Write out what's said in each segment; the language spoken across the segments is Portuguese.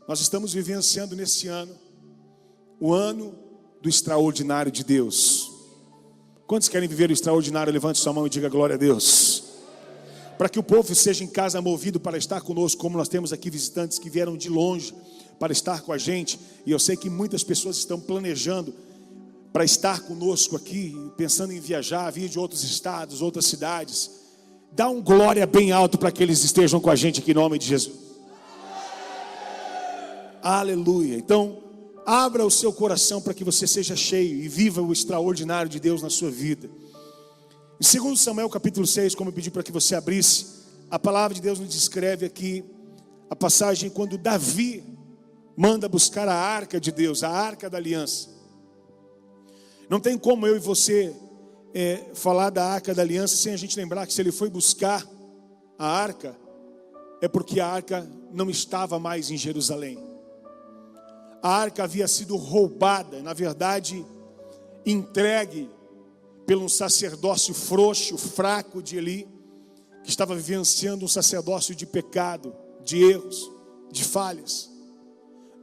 Nós estamos vivenciando nesse ano o ano do extraordinário de Deus. Quantos querem viver o extraordinário? Levante sua mão e diga glória a Deus. Para que o povo seja em casa movido para estar conosco, como nós temos aqui visitantes que vieram de longe para estar com a gente, e eu sei que muitas pessoas estão planejando para estar conosco aqui, pensando em viajar, vir de outros estados, outras cidades. Dá um glória bem alto para que eles estejam com a gente aqui em nome de Jesus. Aleluia. Então, abra o seu coração para que você seja cheio e viva o extraordinário de Deus na sua vida. Em 2 Samuel capítulo 6, como eu pedi para que você abrisse, a palavra de Deus nos descreve aqui a passagem quando Davi manda buscar a arca de Deus, a arca da aliança. Não tem como eu e você falar da arca da aliança sem a gente lembrar que se ele foi buscar a arca, é porque a arca não estava mais em Jerusalém. A arca havia sido roubada, na verdade, entregue pelo um sacerdócio frouxo, fraco de Eli, que estava vivenciando um sacerdócio de pecado, de erros, de falhas.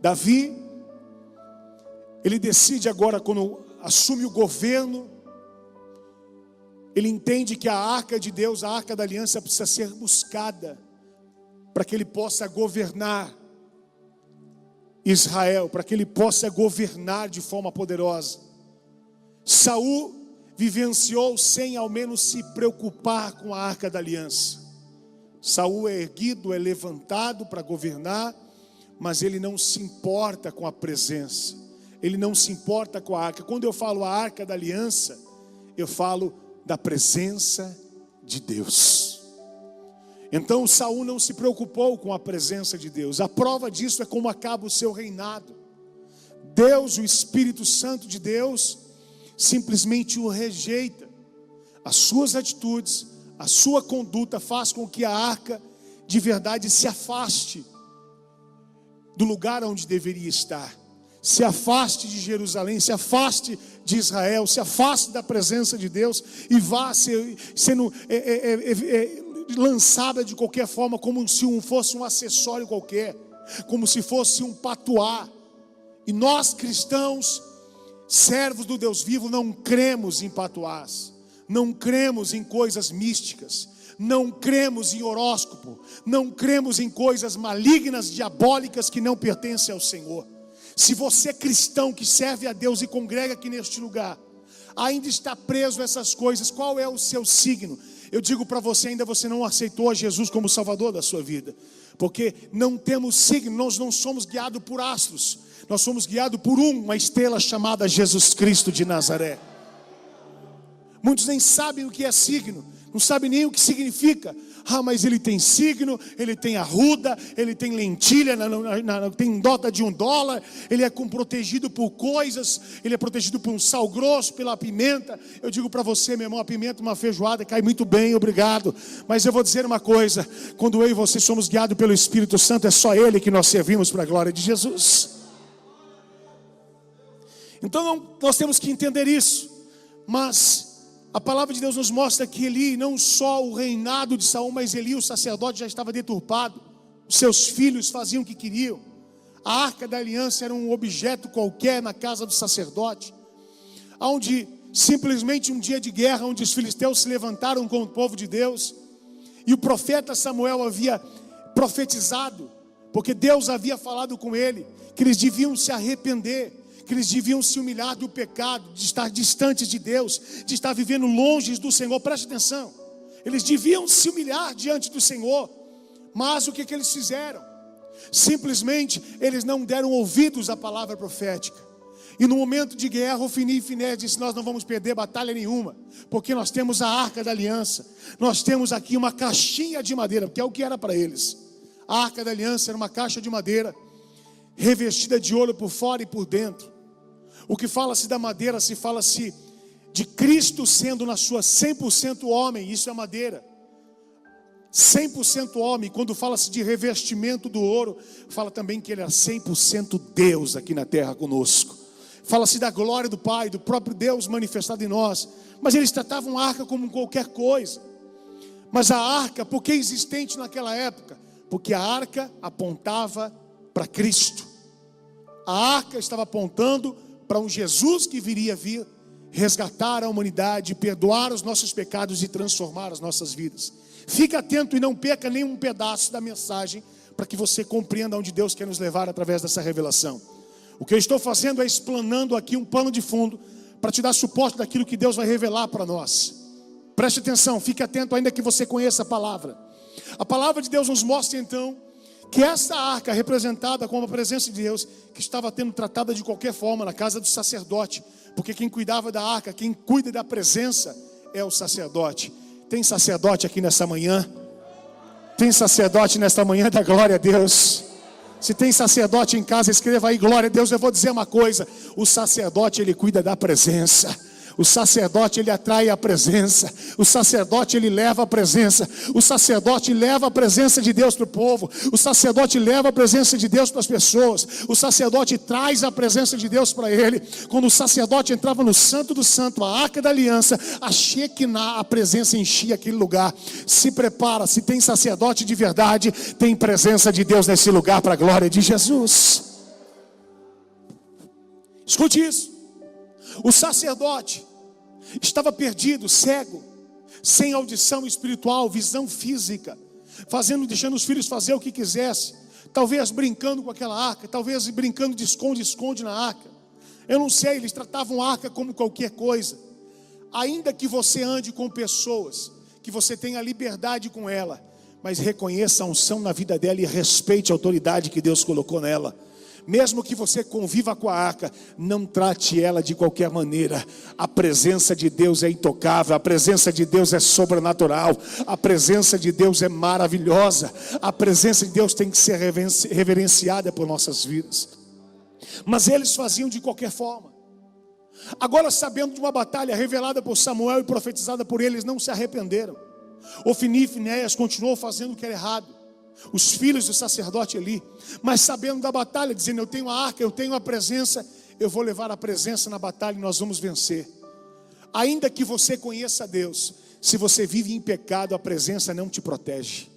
Davi, ele decide agora, quando assume o governo, ele entende que a arca de Deus, a arca da aliança, precisa ser buscada para que ele possa governar Israel, para que ele possa governar de forma poderosa. Saul vivenciou sem ao menos se preocupar com a arca da aliança. Saul é erguido, é levantado para governar, mas ele não se importa com a presença, ele não se importa com a arca. Quando eu falo a arca da aliança, eu falo da presença de Deus. Então Saul não se preocupou com a presença de Deus. A prova disso é como acaba o seu reinado. Deus, o Espírito Santo de Deus, simplesmente o rejeita. As suas atitudes, a sua conduta faz com que a arca de verdade se afaste do lugar onde deveria estar, se afaste de Jerusalém, se afaste de Israel, se afaste da presença de Deus e vá sendo lançada de qualquer forma, como se fosse um acessório qualquer, como se fosse um patuá. E nós cristãos, servos do Deus vivo, não cremos em patuás, não cremos em coisas místicas, não cremos em horóscopo, não cremos em coisas malignas, diabólicas que não pertencem ao Senhor. Se você é cristão que serve a Deus e congrega aqui neste lugar, ainda está preso a essas coisas, qual é o seu signo? Eu digo para você, ainda você não aceitou a Jesus como Salvador da sua vida, porque não temos signo, nós não somos guiados por astros, nós somos guiados por uma estrela chamada Jesus Cristo de Nazaré. Muitos nem sabem o que é signo, não sabem nem o que significa. Mas ele tem signo, ele tem arruda, ele tem lentilha, tem nota de $1, ele é protegido por coisas, ele é protegido por um sal grosso, pela pimenta. Eu digo para você, meu irmão, a pimenta, uma feijoada, cai muito bem, obrigado. Mas eu vou dizer uma coisa, quando eu e você somos guiados pelo Espírito Santo, é só Ele que nós servimos para a glória de Jesus. Então nós temos que entender isso, mas a palavra de Deus nos mostra que Eli, não só o reinado de Saul, mas Eli, o sacerdote, já estava deturpado. Os seus filhos faziam o que queriam. A arca da aliança era um objeto qualquer na casa do sacerdote, onde simplesmente um dia de guerra, onde os filisteus se levantaram com o povo de Deus, e o profeta Samuel havia profetizado, porque Deus havia falado com ele, que eles deviam se arrepender, que eles deviam se humilhar do pecado, de estar distantes de Deus, de estar vivendo longe do Senhor. Preste atenção, eles deviam se humilhar diante do Senhor, mas o que eles fizeram? Simplesmente eles não deram ouvidos à palavra profética. E no momento de guerra, Ofni e Finéias disse: nós não vamos perder batalha nenhuma, porque nós temos a arca da aliança, nós temos aqui uma caixinha de madeira, que é o que era para eles. A arca da aliança era uma caixa de madeira, revestida de ouro por fora e por dentro. O que fala-se da madeira, se fala-se de Cristo sendo na sua 100% homem, isso é madeira, 100% homem. Quando fala-se de revestimento do ouro, fala também que ele era 100% Deus aqui na terra conosco. Fala-se da glória do Pai, do próprio Deus manifestado em nós. Mas eles tratavam a arca como qualquer coisa. Mas a arca, por que existente naquela época? Porque a arca apontava para Cristo. A arca estava apontando para um Jesus que viria vir resgatar a humanidade, perdoar os nossos pecados e transformar as nossas vidas. Fique atento e não perca nenhum pedaço da mensagem, para que você compreenda onde Deus quer nos levar através dessa revelação. O que eu estou fazendo é explanando aqui um pano de fundo para te dar suporte daquilo que Deus vai revelar para nós. Preste atenção, fique atento ainda que você conheça a palavra. A palavra de Deus nos mostra então que essa arca representada como a presença de Deus, que estava sendo tratada de qualquer forma na casa do sacerdote, porque quem cuidava da arca, quem cuida da presença é o sacerdote. Tem sacerdote aqui nessa manhã? Tem sacerdote nesta manhã? Da glória a Deus. Se tem sacerdote em casa, escreva aí, glória a Deus. Eu vou dizer uma coisa: o sacerdote, ele cuida da presença. O sacerdote, ele atrai a presença. O sacerdote, ele leva a presença. O sacerdote leva a presença de Deus para o povo. O sacerdote leva a presença de Deus para as pessoas. O sacerdote traz a presença de Deus para ele. Quando o sacerdote entrava no Santo do Santo, a arca da aliança, a Shekinah, a presença enchia aquele lugar. Se prepara, se tem sacerdote de verdade, tem presença de Deus nesse lugar para a glória de Jesus. Escute isso. O sacerdote estava perdido, cego, sem audição espiritual, visão física, deixando os filhos fazer o que quisesse, talvez brincando com aquela arca, talvez brincando de esconde-esconde na arca. Eu não sei, eles tratavam a arca como qualquer coisa. Ainda que você ande com pessoas, que você tenha liberdade com ela, mas reconheça a unção na vida dela e respeite a autoridade que Deus colocou nela. Mesmo que você conviva com a arca, não trate ela de qualquer maneira. A presença de Deus é intocável, a presença de Deus é sobrenatural, a presença de Deus é maravilhosa, a presença de Deus tem que ser reverenciada por nossas vidas. Mas eles faziam de qualquer forma. Agora, sabendo de uma batalha revelada por Samuel e profetizada por eles, não se arrependeram. Ofni e Finéias continuou fazendo o que era errado, os filhos do sacerdote Eli, mas sabendo da batalha, dizendo: eu tenho a arca, eu tenho a presença, eu vou levar a presença na batalha e nós vamos vencer. Ainda que você conheça Deus, se você vive em pecado, a presença não te protege,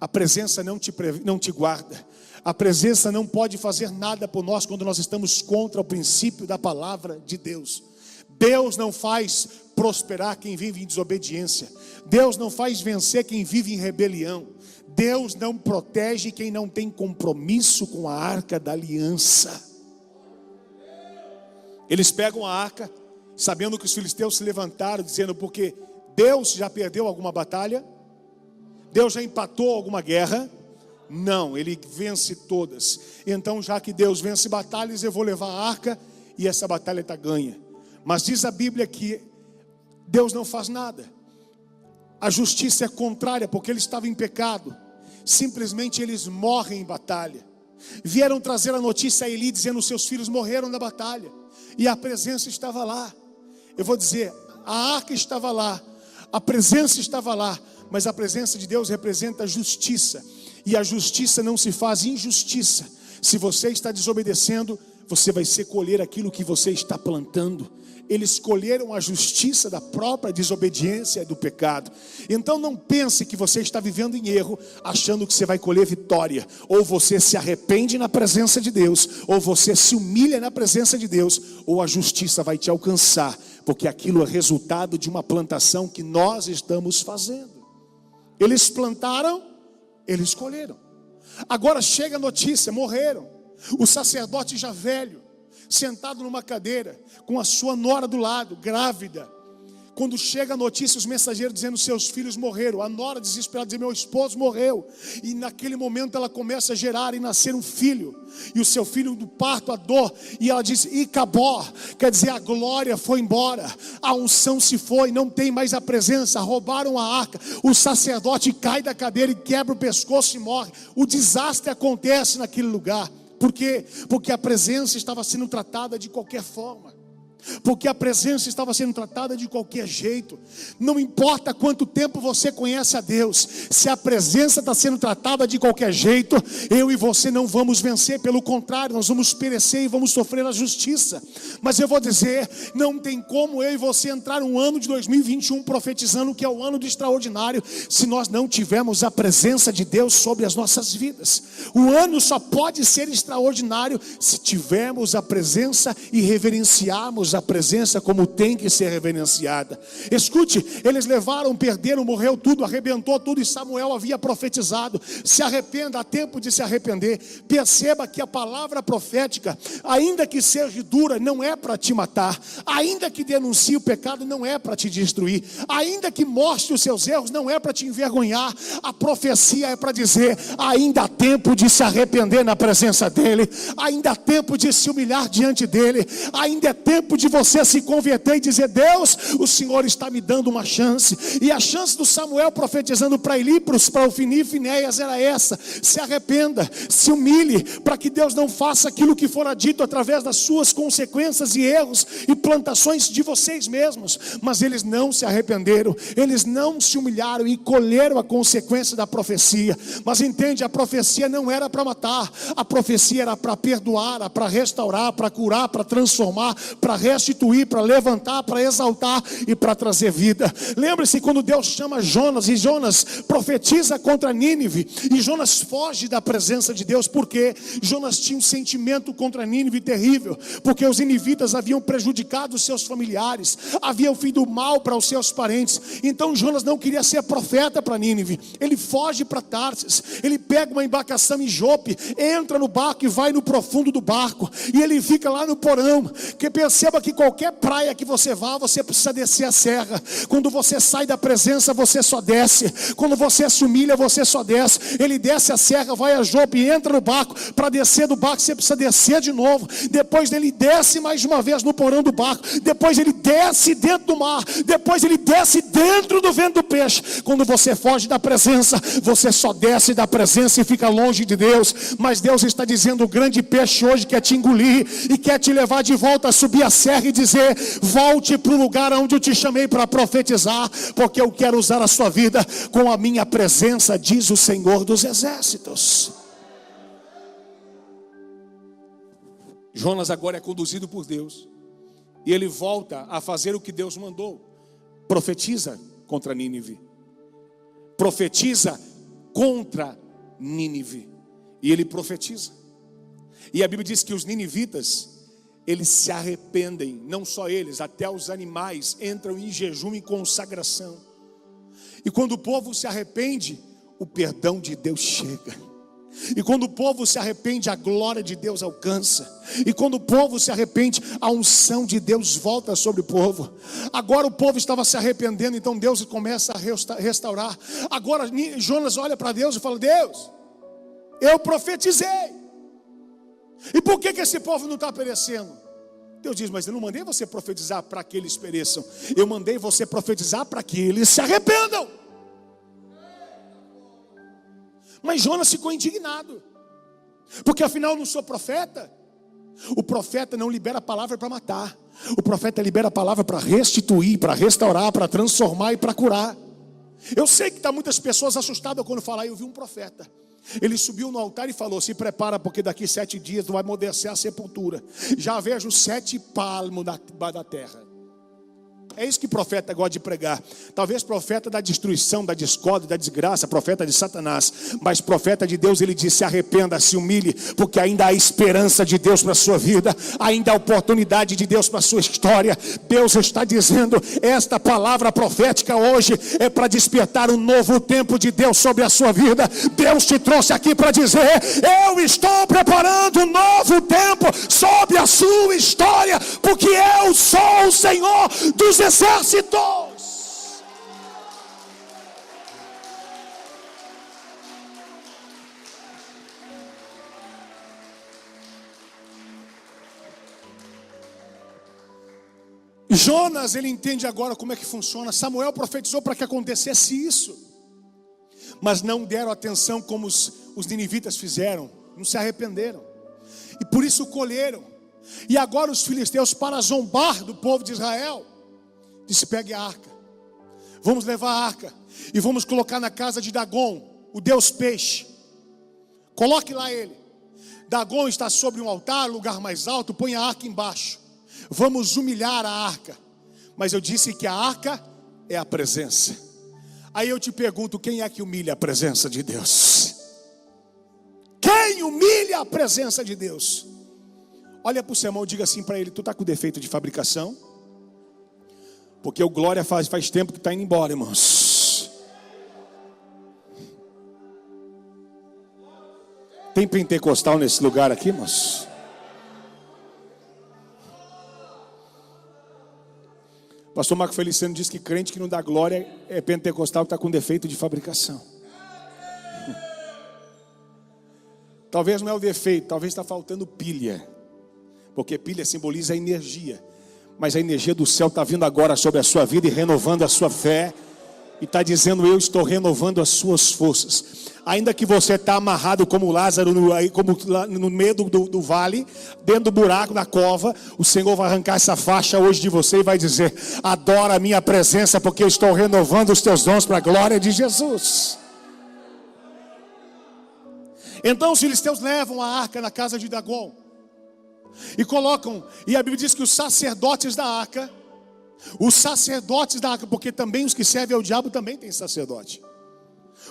a presença não te guarda, a presença não pode fazer nada por nós quando nós estamos contra o princípio da palavra de Deus. Deus não faz prosperar quem vive em desobediência, Deus não faz vencer quem vive em rebelião, Deus não protege quem não tem compromisso com a arca da aliança. Eles pegam a arca, sabendo que os filisteus se levantaram, dizendo: porque Deus já perdeu alguma batalha? Deus já empatou alguma guerra? Não, Ele vence todas. Então, já que Deus vence batalhas, eu vou levar a arca e essa batalha está ganha. Mas diz a Bíblia que Deus não faz nada. A justiça é contrária, porque ele estava em pecado. Simplesmente eles morrem em batalha. Vieram trazer a notícia a Eli, dizendo: seus filhos morreram na batalha. E a presença estava lá. Eu vou dizer, a arca estava lá, a presença estava lá, mas a presença de Deus representa a justiça. E a justiça não se faz injustiça. Se você está desobedecendo, você vai colher aquilo que você está plantando. Eles escolheram a justiça da própria desobediência e do pecado. Então não pense que você está vivendo em erro, achando que você vai colher vitória. Ou você se arrepende na presença de Deus, ou você se humilha na presença de Deus, ou a justiça vai te alcançar, porque aquilo é resultado de uma plantação que nós estamos fazendo. Eles plantaram, eles colheram. Agora chega a notícia: morreram. O sacerdote já velho, sentado numa cadeira, com a sua nora do lado, grávida. Quando chega a notícia, os mensageiros dizendo: seus filhos morreram. A nora desesperada diz: meu esposo morreu. E naquele momento ela começa a gerar e nascer um filho. E o seu filho do parto, a dor. E ela diz: Icabó, quer dizer, a glória foi embora, a unção se foi, não tem mais a presença. Roubaram a arca. O sacerdote cai da cadeira e quebra o pescoço e morre. O desastre acontece naquele lugar. Por quê? Porque a presença estava sendo tratada de qualquer forma. porque a presença estava sendo tratada de qualquer jeito. Não importa quanto tempo você conhece a Deus, se a presença está sendo tratada de qualquer jeito, eu e você não vamos vencer, pelo contrário, nós vamos perecer e vamos sofrer a justiça. Mas eu vou dizer, não tem como eu e você entrar um ano de 2021 profetizando que é o ano do extraordinário, se nós não tivermos a presença de Deus sobre as nossas vidas. O ano só pode ser extraordinário se tivermos a presença e reverenciarmos a presença como tem que ser reverenciada. Escute, eles levaram, perderam, morreu tudo, arrebentou tudo, e Samuel havia profetizado: se arrependa, há tempo de se arrepender. Perceba que a palavra profética, ainda que seja dura, não é para te matar, ainda que denuncie o pecado, não é para te destruir, ainda que mostre os seus erros, não é para te envergonhar. A profecia é para dizer: ainda há tempo de se arrepender na presença dele, ainda há tempo de se humilhar diante dele, ainda é tempo de você se converter e dizer: Deus, o Senhor está me dando uma chance. E a chance do Samuel profetizando para Eli, para Ofni e Finéias era essa: se arrependa, se humilhe, para que Deus não faça aquilo que fora dito através das suas consequências e erros e plantações de vocês mesmos. Mas eles não se arrependeram, eles não se humilharam e colheram a consequência da profecia. Mas entende, a profecia não era para matar, a profecia era para perdoar, para restaurar, para curar, para transformar, para restituir, para levantar, para exaltar e para trazer vida. Lembre-se quando Deus chama Jonas, e Jonas profetiza contra Nínive, e Jonas foge da presença de Deus, porque Jonas tinha um sentimento contra Nínive terrível, porque os ninivitas haviam prejudicado os seus familiares, haviam feito mal para os seus parentes. Então Jonas não queria ser profeta para Nínive, ele foge para Tarsis, ele pega uma embarcação em Jope, entra no barco e vai no profundo do barco, e ele fica lá no porão. Que perceba que qualquer praia que você vá, você precisa descer a serra. Quando você sai da presença, você só desce. Quando você se humilha, você só desce. Ele desce a serra, vai a Jope e entra no barco. Para descer do barco, você precisa descer de novo. Depois ele desce mais uma vez no porão do barco. Depois ele desce dentro do mar. Depois ele desce dentro do vento do peixe. Quando você foge da presença, você só desce da presença e fica longe de Deus. Mas Deus está dizendo: o grande peixe hoje quer te engolir e quer te levar de volta a subir a serra e dizer: volte para o lugar onde eu te chamei para profetizar, porque eu quero usar a sua vida com a minha presença, diz o Senhor dos Exércitos. Jonas agora é conduzido por Deus, e ele volta a fazer o que Deus mandou: profetiza contra Nínive, profetiza contra Nínive. E ele profetiza, e a Bíblia diz que os ninivitas, eles se arrependem, não só eles, até os animais entram em jejum e consagração. E quando o povo se arrepende, o perdão de Deus chega. E quando o povo se arrepende, a glória de Deus alcança. E quando o povo se arrepende, a unção de Deus volta sobre o povo. Agora o povo estava se arrependendo, então Deus começa a restaurar. Agora Jonas olha para Deus e fala: Deus, eu profetizei, e por que esse povo não está perecendo? Deus diz: mas eu não mandei você profetizar para que eles pereçam, eu mandei você profetizar para que eles se arrependam. Mas Jonas ficou indignado, porque afinal eu não sou profeta. O profeta não libera a palavra para matar, o profeta libera a palavra para restituir, para restaurar, para transformar e para curar. Eu sei que está muitas pessoas assustadas quando falar: eu vi um profeta. Ele subiu no altar e falou: se prepara, porque daqui 7 dias tu vai amolecer a sepultura. Já vejo 7 palmos da terra. É isso que profeta gosta de pregar. Talvez profeta da destruição, da discórdia, da desgraça, profeta de Satanás. Mas profeta de Deus, ele diz: se arrependa, se humilhe, porque ainda há esperança de Deus para a sua vida, ainda há oportunidade de Deus para a sua história. Deus está dizendo: esta palavra profética hoje é para despertar um novo tempo de Deus sobre a sua vida. Deus te trouxe aqui para dizer: eu estou preparando um novo tempo sobre a sua história, porque eu sou o Senhor dos exércitos. Jonas, ele entende agora como é que funciona. Samuel profetizou para que acontecesse isso, mas não deram atenção como os ninivitas fizeram, não se arrependeram, e por isso colheram. E agora os filisteus, para zombar do povo de Israel, disse: pegue a arca, vamos levar a arca e vamos colocar na casa de Dagon, o deus peixe. Coloque lá ele. Dagon está sobre um altar, lugar mais alto, põe a arca embaixo. Vamos humilhar a arca. Mas eu disse que a arca é a presença. Aí eu te pergunto, quem é que humilha a presença de Deus? Quem humilha a presença de Deus? Olha para o seu irmão e diga assim para ele: tu está com defeito de fabricação? Porque o glória faz tempo que está indo embora, irmãos. Tem pentecostal nesse lugar aqui, irmãos? Pastor Marco Feliciano diz que crente que não dá glória é pentecostal que está com defeito de fabricação. Talvez não é o defeito, talvez está faltando pilha. Porque pilha simboliza a energia. Mas a energia do céu está vindo agora sobre a sua vida e renovando a sua fé. E está dizendo: eu estou renovando as suas forças. Ainda que você está amarrado como Lázaro, no meio do vale, dentro do buraco, da cova, o Senhor vai arrancar essa faixa hoje de você e vai dizer: adora a minha presença, porque eu estou renovando os teus dons para a glória de Jesus. Então os filisteus levam a arca na casa de Dagon e colocam, e a Bíblia diz que os sacerdotes da arca, porque também os que servem ao diabo também têm sacerdote.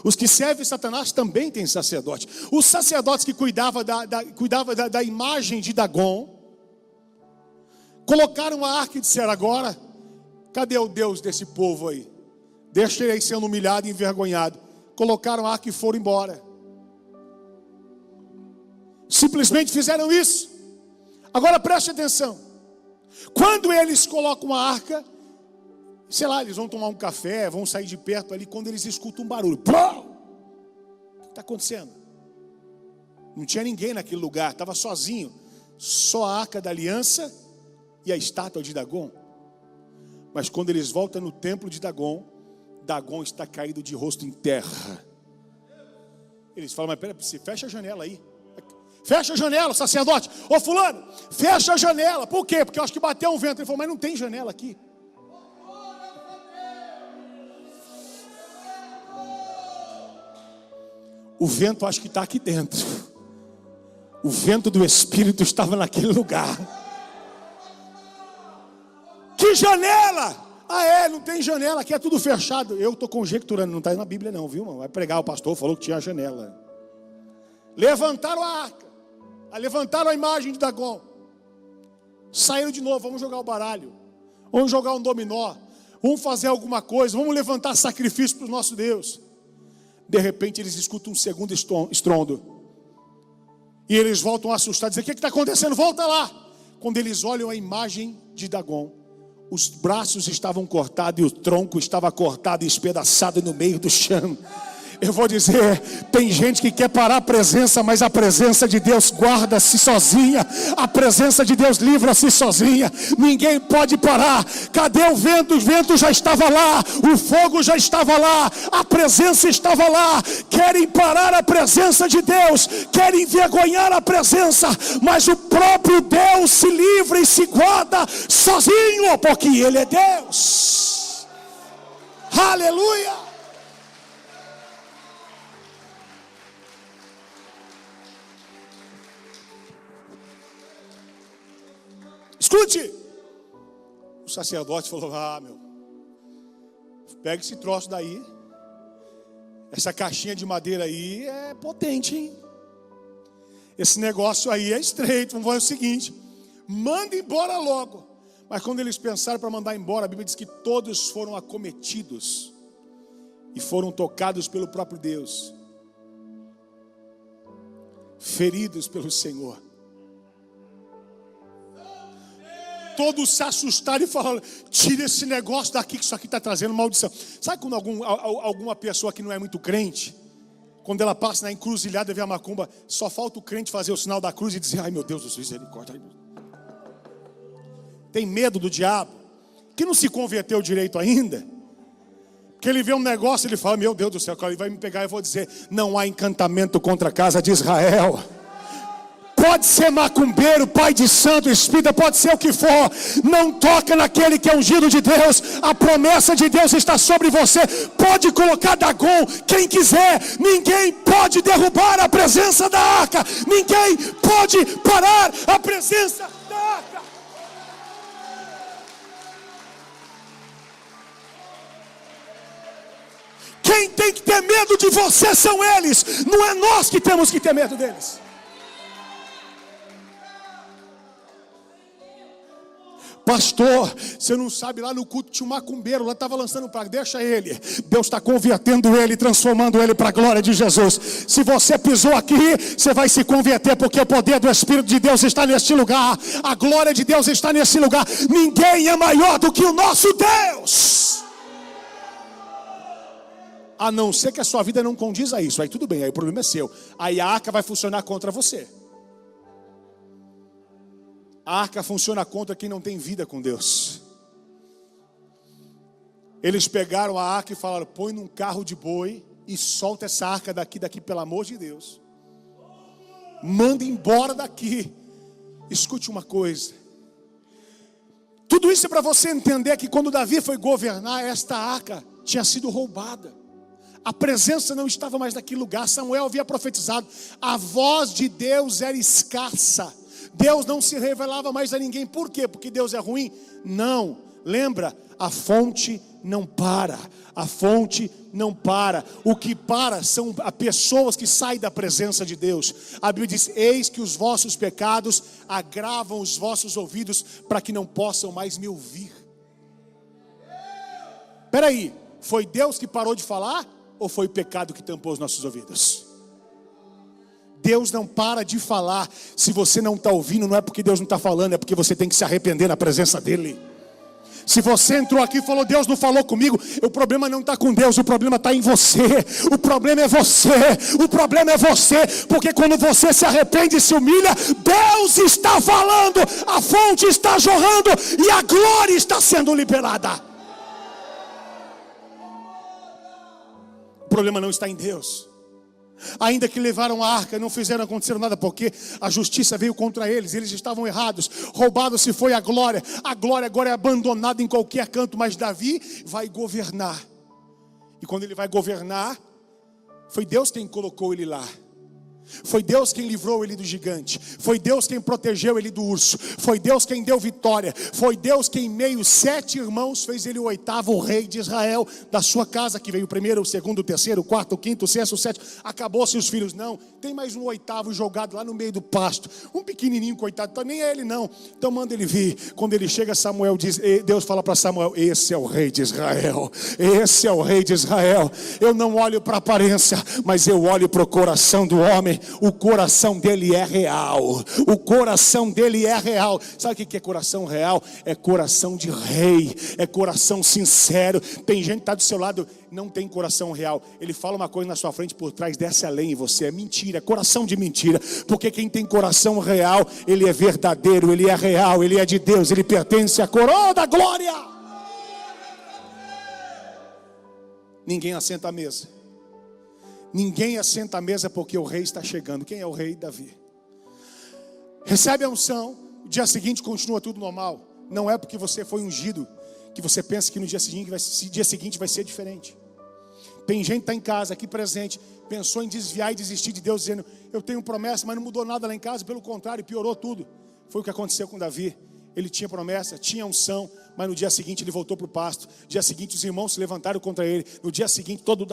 Os que servem Satanás também têm sacerdote. Os sacerdotes que cuidavam da imagem de Dagon, colocaram a arca e disseram: agora, cadê o Deus desse povo aí? Deixa ele aí sendo humilhado e envergonhado. Colocaram a arca e foram embora. Simplesmente fizeram isso. Agora preste atenção. Quando eles colocam a arca, sei lá, eles vão tomar um café, vão sair de perto ali, quando eles escutam um barulho. Pum! O que está acontecendo? Não tinha ninguém naquele lugar, estava sozinho. Só a arca da aliança e a estátua de Dagon. Mas quando eles voltam no templo de Dagon, Dagon está caído de rosto em terra. Eles falam: mas peraí, fecha a janela aí. Fecha a janela, sacerdote. Ô fulano, fecha a janela. Por quê? Porque eu acho que bateu um vento. Ele falou: mas não tem janela aqui. O vento acho que está aqui dentro. O vento do Espírito estava naquele lugar. Que janela? Não tem janela, aqui é tudo fechado. Eu estou conjecturando, não está na Bíblia não, viu, irmão? Vai pregar, o pastor falou que tinha janela. Levantaram a arca, levantaram a imagem de Dagon, saíram de novo: vamos jogar o baralho, vamos jogar um dominó, vamos fazer alguma coisa, vamos levantar sacrifício para o nosso Deus. De repente eles escutam um segundo estrondo, e eles voltam assustados, dizem: o que está acontecendo? Volta lá. Quando eles olham a imagem de Dagon, os braços estavam cortados e o tronco estava cortado e espedaçado no meio do chão. Eu vou dizer, tem gente que quer parar a presença, mas a presença de Deus guarda-se sozinha. A presença de Deus livra-se sozinha. Ninguém pode parar. Cadê o vento? O vento já estava lá, o fogo já estava lá, a presença estava lá. Querem parar a presença de Deus, querem envergonhar a presença, mas o próprio Deus se livra e se guarda sozinho, porque Ele é Deus. Aleluia. Escute, o sacerdote falou: pega esse troço daí, essa caixinha de madeira aí é potente, hein? Esse negócio aí é estreito. Vamos fazer o seguinte: manda embora logo. Mas quando eles pensaram para mandar embora, a Bíblia diz que todos foram acometidos e foram tocados pelo próprio Deus, feridos pelo Senhor. Todos se assustaram e falaram: tira esse negócio daqui, que isso aqui está trazendo maldição. Sabe quando alguma pessoa que não é muito crente, quando ela passa na encruzilhada e vê a macumba, só falta o crente fazer o sinal da cruz e dizer: ai meu Deus do céu, misericórdia. Tem medo do diabo, que não se converteu direito ainda, que ele vê um negócio e ele fala: meu Deus do céu, ele vai me pegar e eu vou dizer: não há encantamento contra a casa de Israel. pode ser macumbeiro, pai de santo, espírita, pode ser o que for, não toca naquele que é ungido de Deus. A promessa de Deus está sobre você. Pode colocar Dagon, quem quiser, ninguém pode derrubar a presença da arca, ninguém pode parar a presença da arca. Quem tem que ter medo de você são eles, não é nós que temos que ter medo deles. Pastor, você não sabe, lá no culto tinha um macumbeiro, lá estava lançando praga. Deixa ele, Deus está convertendo ele, transformando ele para a glória de Jesus. Se você pisou aqui, você vai se converter, porque o poder do Espírito de Deus está neste lugar, a glória de Deus está nesse lugar. Ninguém é maior do que o nosso Deus, a não ser que a sua vida não condiz a isso. Aí tudo bem, aí o problema é seu. Aí a arca vai funcionar contra você. A arca funciona contra quem não tem vida com Deus. Eles pegaram a arca e falaram: põe num carro de boi e solta essa arca daqui, pelo amor de Deus. Manda embora daqui. Escute uma coisa. Tudo isso é para você entender que quando Davi foi governar, esta arca tinha sido roubada. A presença não estava mais naquele lugar. Samuel havia profetizado. A voz de Deus era escassa. Deus não se revelava mais a ninguém. Por quê? Porque Deus é ruim? Não. Lembra? A fonte não para. A fonte não para. O que para são as pessoas que saem da presença de Deus. A Bíblia diz: eis que os vossos pecados agravam os vossos ouvidos, para que não possam mais me ouvir. Espera aí, foi Deus que parou de falar? Ou foi o pecado que tampou os nossos ouvidos? Deus não para de falar. Se você não está ouvindo, não é porque Deus não está falando, é porque você tem que se arrepender na presença dEle. Se você entrou aqui e falou: Deus não falou comigo, o problema não está com Deus, o problema está em você. O problema é você, o problema é você. Porque quando você se arrepende e se humilha, Deus está falando, a fonte está jorrando e a glória está sendo liberada. O problema não está em Deus. Ainda que levaram a arca, não fizeram acontecer nada, porque a justiça veio contra eles. Eles estavam errados, roubado se foi a glória. A glória agora é abandonada em qualquer canto. Mas Davi vai governar. E quando ele vai governar, foi Deus quem colocou ele lá. Foi Deus quem livrou ele do gigante. Foi Deus quem protegeu ele do urso. Foi Deus quem deu vitória. Foi Deus quem, em meio 7 irmãos, fez ele o 8º rei de Israel. Da sua casa, que veio o primeiro, o segundo, o terceiro, o quarto, o quinto, o sexto, o sétimo. Acabou-se os filhos. Não, tem mais um 8º jogado lá no meio do pasto. Um pequenininho, coitado, nem é ele não. Então manda ele vir. Quando ele chega, Samuel diz, Deus fala para Samuel: esse é o rei de Israel. Esse é o rei de Israel. Eu não olho para a aparência, mas eu olho para o coração do homem. O coração dele é real. O coração dele é real. Sabe o que é coração real? É coração de rei. É coração sincero. Tem gente que está do seu lado, não tem coração real. Ele fala uma coisa na sua frente, por trás desce além em você. É mentira, é coração de mentira. Porque quem tem coração real, ele é verdadeiro, ele é real, ele é de Deus, ele pertence à coroa da glória. Ninguém assenta à mesa. Ninguém assenta à mesa porque o rei está chegando. Quem é o rei? Davi. Recebe a unção, o dia seguinte continua tudo normal. Não é porque você foi ungido que você pensa que no dia seguinte vai ser diferente. Tem gente que está em casa, aqui presente, pensou em desviar e desistir de Deus, dizendo: eu tenho promessa, mas não mudou nada lá em casa. Pelo contrário, piorou tudo. Foi o que aconteceu com Davi. Ele tinha promessa, tinha unção, mas no dia seguinte ele voltou para o pasto. No dia seguinte os irmãos se levantaram contra ele. No dia seguinte todo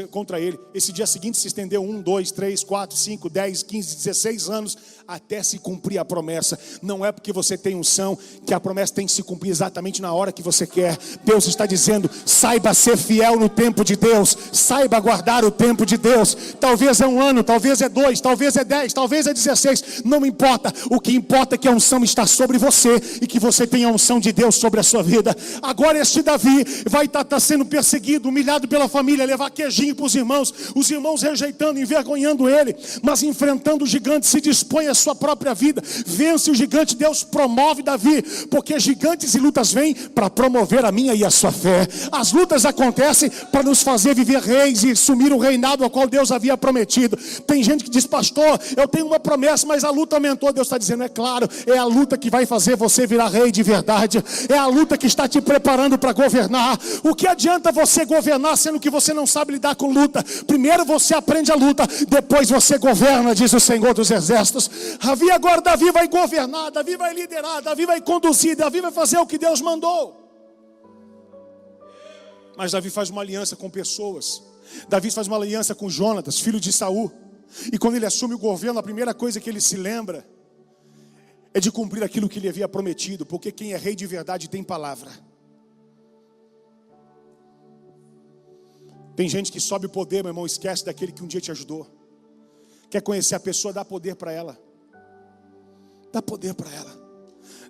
contra ele. Esse dia seguinte se estendeu 1, 2, 3, 4, 5, 10, 15, 16 anos até se cumprir a promessa. Não é porque você tem unção que a promessa tem que se cumprir exatamente na hora que você quer. Deus está dizendo: saiba ser fiel no tempo de Deus. Saiba guardar o tempo de Deus. Talvez é 1 ano, talvez é 2, talvez é 10, talvez é 16. Não importa. O que importa é que a unção está sobre você e que você tem a unção de Deus sobre a sua vida. Agora este Davi vai estar sendo perseguido, humilhado pela família, levar queijinho para os irmãos rejeitando, envergonhando ele, mas enfrentando o gigante, se dispõe à sua própria vida, vence o gigante. Deus promove Davi, porque gigantes e lutas vêm para promover a minha e a sua fé. As lutas acontecem para nos fazer viver reis e assumir o reinado ao qual Deus havia prometido. Tem gente que diz: pastor, eu tenho uma promessa, mas a luta aumentou. Deus está dizendo: é claro, é a luta que vai fazer você virar rei de verdade, é a luta que está te preparando para governar. O que adianta você governar sendo que você não sabe lidar com luta? Primeiro você aprende a luta, depois você governa, diz o Senhor dos Exércitos. Agora Davi vai governar, Davi vai liderar, Davi vai conduzir, Davi vai fazer o que Deus mandou. Mas Davi faz uma aliança com pessoas. Davi faz uma aliança com Jonatas, filho de Saul. E quando ele assume o governo, a primeira coisa que ele se lembra é de cumprir aquilo que ele havia prometido, porque quem é rei de verdade tem palavra. Tem gente que sobe o poder, meu irmão, esquece daquele que um dia te ajudou. Quer conhecer a pessoa, dá poder para ela. Dá poder para ela.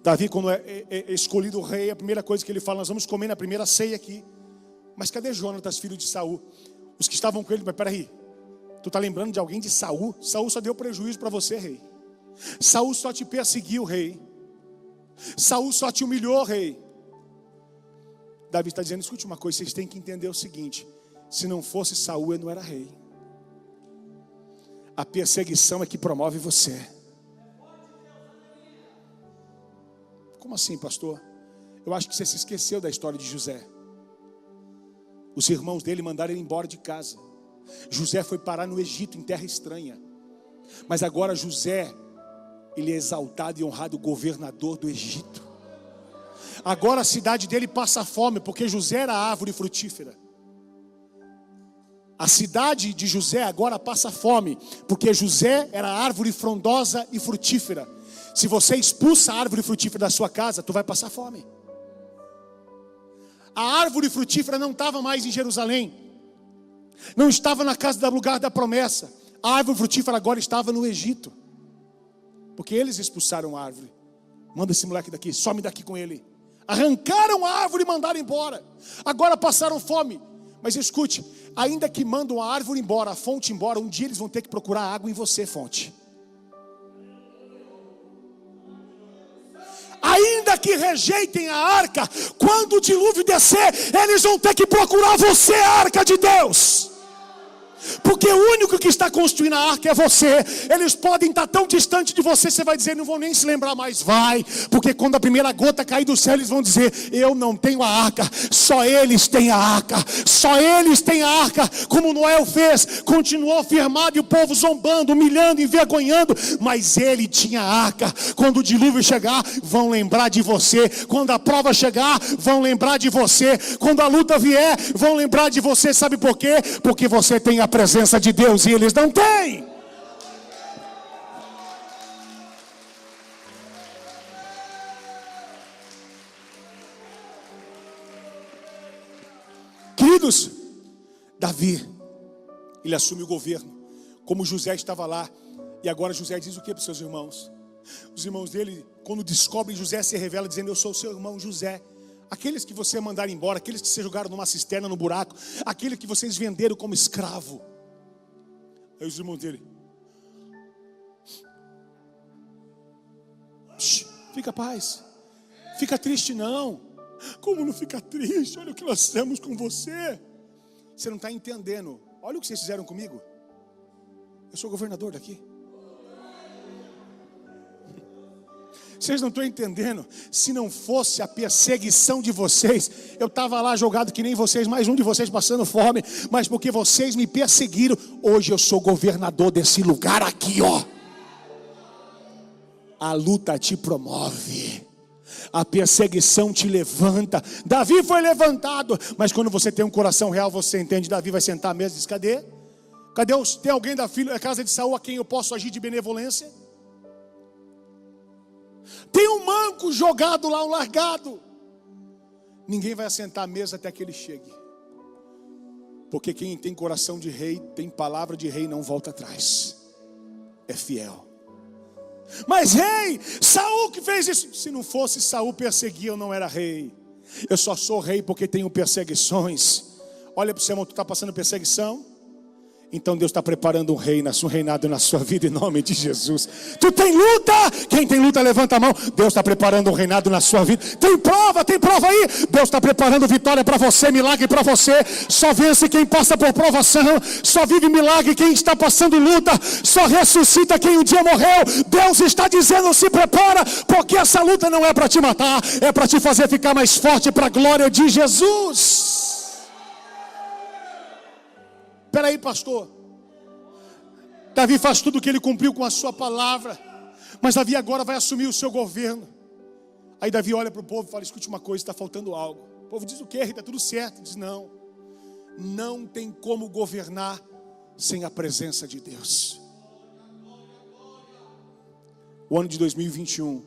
Davi, quando é escolhido o rei, a primeira coisa que ele fala: nós vamos comer na primeira ceia aqui. Mas cadê Jonatas, filho de Saul? Os que estavam com ele: mas peraí, tu está lembrando de alguém de Saul? Saul só deu prejuízo para você, rei. Saul só te perseguiu, rei. Saul só te humilhou, rei. Davi está dizendo: escute uma coisa, vocês têm que entender o seguinte: se não fosse Saul, eu não era rei. A perseguição é que promove você. Como assim, pastor? Eu acho que você se esqueceu da história de José. Os irmãos dele mandaram ele embora de casa. José foi parar no Egito, em terra estranha. Mas agora José, ele é exaltado e honrado governador do Egito. Agora a cidade dele passa fome, porque José era árvore frutífera. A cidade de José agora passa fome, porque José era árvore frondosa e frutífera. Se você expulsa a árvore frutífera da sua casa, tu vai passar fome. A árvore frutífera não estava mais em Jerusalém, não estava na casa do lugar da promessa. A árvore frutífera agora estava no Egito, porque eles expulsaram a árvore. Manda esse moleque daqui, some daqui com ele. Arrancaram a árvore e mandaram embora. Agora passaram fome. Mas escute, ainda que mandam a árvore embora, a fonte embora, um dia eles vão ter que procurar água em você, fonte. Ainda que rejeitem a arca, quando o dilúvio descer, eles vão ter que procurar você, a arca de Deus. Porque o único que está construindo a arca é você. Eles podem estar tão distante de você, você vai dizer: não vão nem se lembrar mais. Vai, porque quando a primeira gota cair do céu, eles vão dizer: eu não tenho a arca, só eles têm a arca. Só eles têm a arca, como Noé fez. Continuou firmado e o povo zombando, humilhando, envergonhando, mas ele tinha a arca. Quando o dilúvio chegar, vão lembrar de você. Quando a prova chegar, vão lembrar de você. Quando a luta vier, vão lembrar de você. Sabe por quê? Porque você tem a presença de Deus e eles não têm. Queridos, Davi, ele assume o governo, como José estava lá. E agora José diz o que para os seus irmãos? Os irmãos dele, quando descobrem José, se revela dizendo: eu sou seu irmão José. Aqueles que você mandaram embora, aqueles que você jogaram numa cisterna, no buraco, aqueles que vocês venderam como escravo. Aí os irmãos dele: fica paz, fica triste não. Como não fica triste? Olha o que nós fizemos com você. Você não está entendendo. Olha o que vocês fizeram comigo. Eu sou governador daqui. Vocês não estão entendendo. Se não fosse a perseguição de vocês, eu estava lá jogado que nem vocês, mais um de vocês passando fome. Mas porque vocês me perseguiram, hoje eu sou governador desse lugar aqui, ó. A luta te promove, a perseguição te levanta. Davi foi levantado, mas quando você tem um coração real, você entende. Davi vai sentar à mesa e diz: cadê? Tem alguém da casa de Saul a quem eu posso agir de benevolência? Tem um manco jogado lá, um largado. Ninguém vai assentar à mesa até que ele chegue. Porque quem tem coração de rei, tem palavra de rei, não volta atrás. É fiel. Mas rei, Saul que fez isso. Se não fosse Saul perseguir, eu não era rei. Eu só sou rei porque tenho perseguições. Olha para o seu irmão, tu está passando perseguição? Então Deus está preparando um reinado na sua vida em nome de Jesus. Tu tem luta? Quem tem luta levanta a mão. Deus está preparando um reinado na sua vida. Tem prova aí. Deus está preparando vitória para você, milagre para você. Só vence quem passa por provação. Só vive milagre quem está passando luta. Só ressuscita quem um dia morreu. Deus está dizendo, se prepara, porque essa luta não é para te matar, é para te fazer ficar mais forte para a glória de Jesus. Espera aí, pastor. Davi faz tudo o que ele cumpriu com a sua palavra, mas Davi agora vai assumir o seu governo. Aí Davi olha para o povo e fala, escute uma coisa, está faltando algo. O povo diz, o quê? Está tudo certo. Diz, não tem como governar sem a presença de Deus. O ano de 2021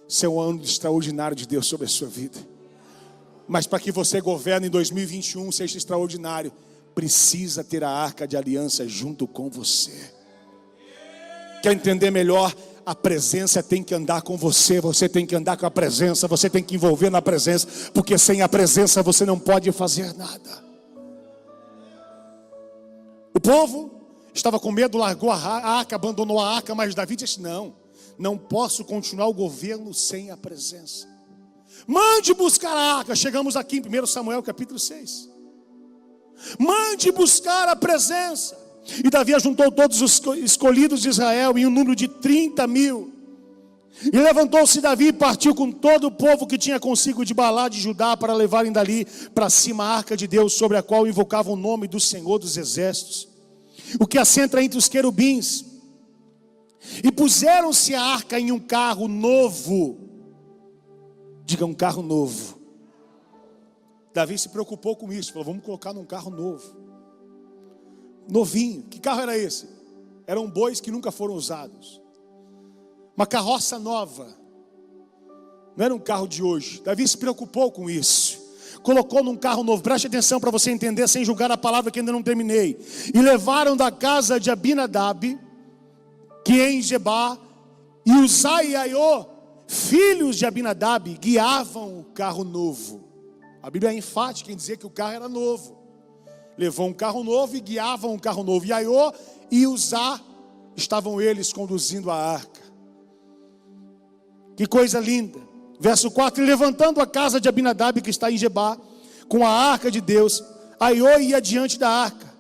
será um ano extraordinário de Deus sobre a sua vida. Mas para que você governe em 2021 seja extraordinário, precisa ter a arca de aliança junto com você. Quer entender melhor? A presença tem que andar com você. Você tem que andar com a presença. Você tem que envolver na presença, porque sem a presença você não pode fazer nada. O povo estava com medo, largou a arca, abandonou a arca. Mas Davi disse, não posso continuar o governo sem a presença. Mande buscar a arca. Chegamos aqui em 1 Samuel capítulo 6. Mande buscar a presença. E Davi ajuntou todos os escolhidos de Israel em um número de 30.000. E levantou-se Davi e partiu com todo o povo que tinha consigo de Baalá de Judá, para levarem dali para cima a arca de Deus, sobre a qual invocavam o nome do Senhor dos Exércitos, o que assenta entre os querubins. E puseram-se a arca em um carro novo. Diga, um carro novo. Davi se preocupou com isso, falou, vamos colocar num carro novo. Novinho. Que carro era esse? Eram bois que nunca foram usados. Uma carroça nova. Não era um carro de hoje. Davi se preocupou com isso. Colocou num carro novo. Preste atenção para você entender, sem julgar a palavra que ainda não terminei. E levaram da casa de Abinadab, que é em Gebá, e Uzai e Aiô, filhos de Abinadab, guiavam o carro novo. A Bíblia é enfática em dizer que o carro era novo. Levou um carro novo e guiavam um carro novo. E Aiô e Uzá estavam eles conduzindo a arca. Que coisa linda. Verso 4, e levantando a casa de Abinadab, que está em Gebá, com a arca de Deus, Aiô ia diante da arca.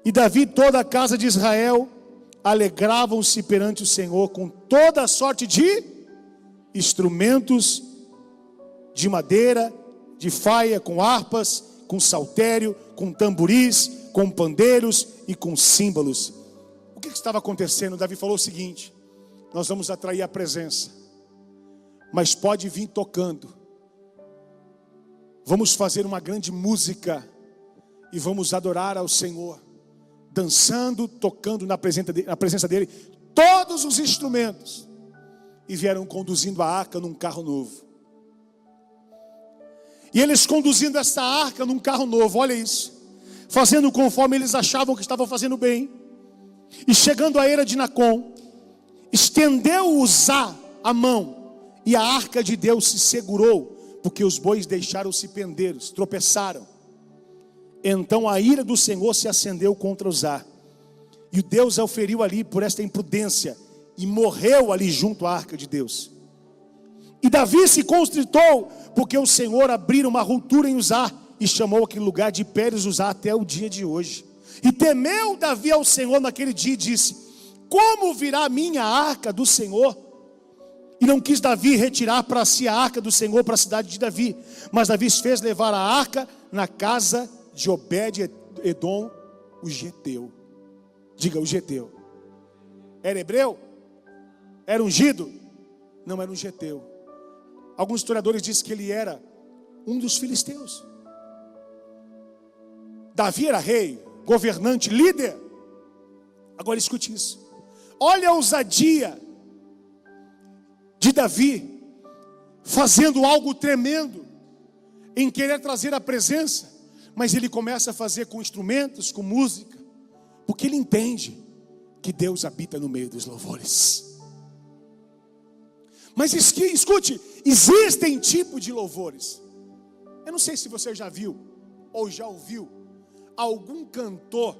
E Davi e toda a casa de Israel alegravam-se perante o Senhor com toda a sorte de instrumentos de madeira, de faia, com harpas, com saltério, com tamboris, com pandeiros e com símbolos. O que estava acontecendo? Davi falou o seguinte: nós vamos atrair a presença, mas pode vir tocando. Vamos fazer uma grande música e vamos adorar ao Senhor, dançando, tocando na presença dele, todos os instrumentos. E vieram conduzindo a arca num carro novo. E eles conduzindo essa arca num carro novo, olha isso, fazendo conforme eles achavam que estavam fazendo bem. E chegando à eira de Nacon, estendeu Uzá a mão, e a arca de Deus se segurou, porque os bois deixaram-se pender, tropeçaram. Então a ira do Senhor se acendeu contra Uzá, e o Deus o feriu ali por esta imprudência, e morreu ali junto à arca de Deus. E Davi se constritou, porque o Senhor abriu uma ruptura em Uzá, e chamou aquele lugar de Pérez Uzá até o dia de hoje. E temeu Davi ao Senhor naquele dia e disse: como virá a minha arca do Senhor? E não quis Davi retirar para si a arca do Senhor para a cidade de Davi, mas Davi fez levar a arca na casa de Obed-edom, o geteu. Diga, o geteu. Era hebreu? Era ungido? Não, era um geteu. Alguns historiadores dizem que ele era um dos filisteus. Davi era rei, governante, líder. Agora escute isso. Olha a ousadia de Davi, fazendo algo tremendo, em querer trazer a presença. Mas ele começa a fazer com instrumentos, com música, porque ele entende que Deus habita no meio dos louvores. Mas escute, existem tipos de louvores. Eu não sei se você já viu ou já ouviu algum cantor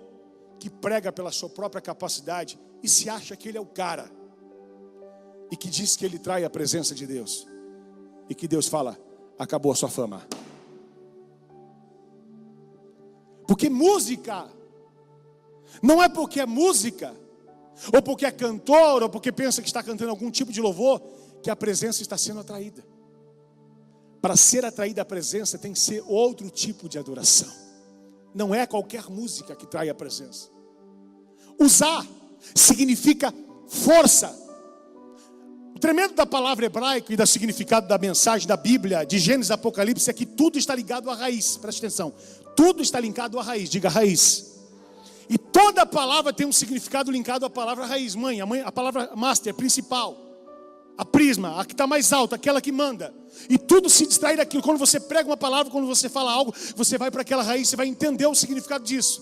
que prega pela sua própria capacidade e se acha que ele é o cara, e que diz que ele trai a presença de Deus, e que Deus fala: acabou a sua fama. Porque música não é porque é música, ou porque é cantor, ou porque pensa que está cantando algum tipo de louvor, que a presença está sendo atraída. Para ser atraída a presença tem que ser outro tipo de adoração. Não é qualquer música que trai a presença. Usar significa força. O tremendo da palavra hebraica e do significado da mensagem da Bíblia, de Gênesis e Apocalipse, é que tudo está ligado à raiz. Preste atenção. Tudo está linkado à raiz. Diga raiz. E toda palavra tem um significado linkado à palavra raiz. A palavra master, principal. A prisma, a que está mais alta, aquela que manda. E tudo se distrai daquilo. Quando você prega uma palavra, quando você fala algo, você vai para aquela raiz, você vai entender o significado disso.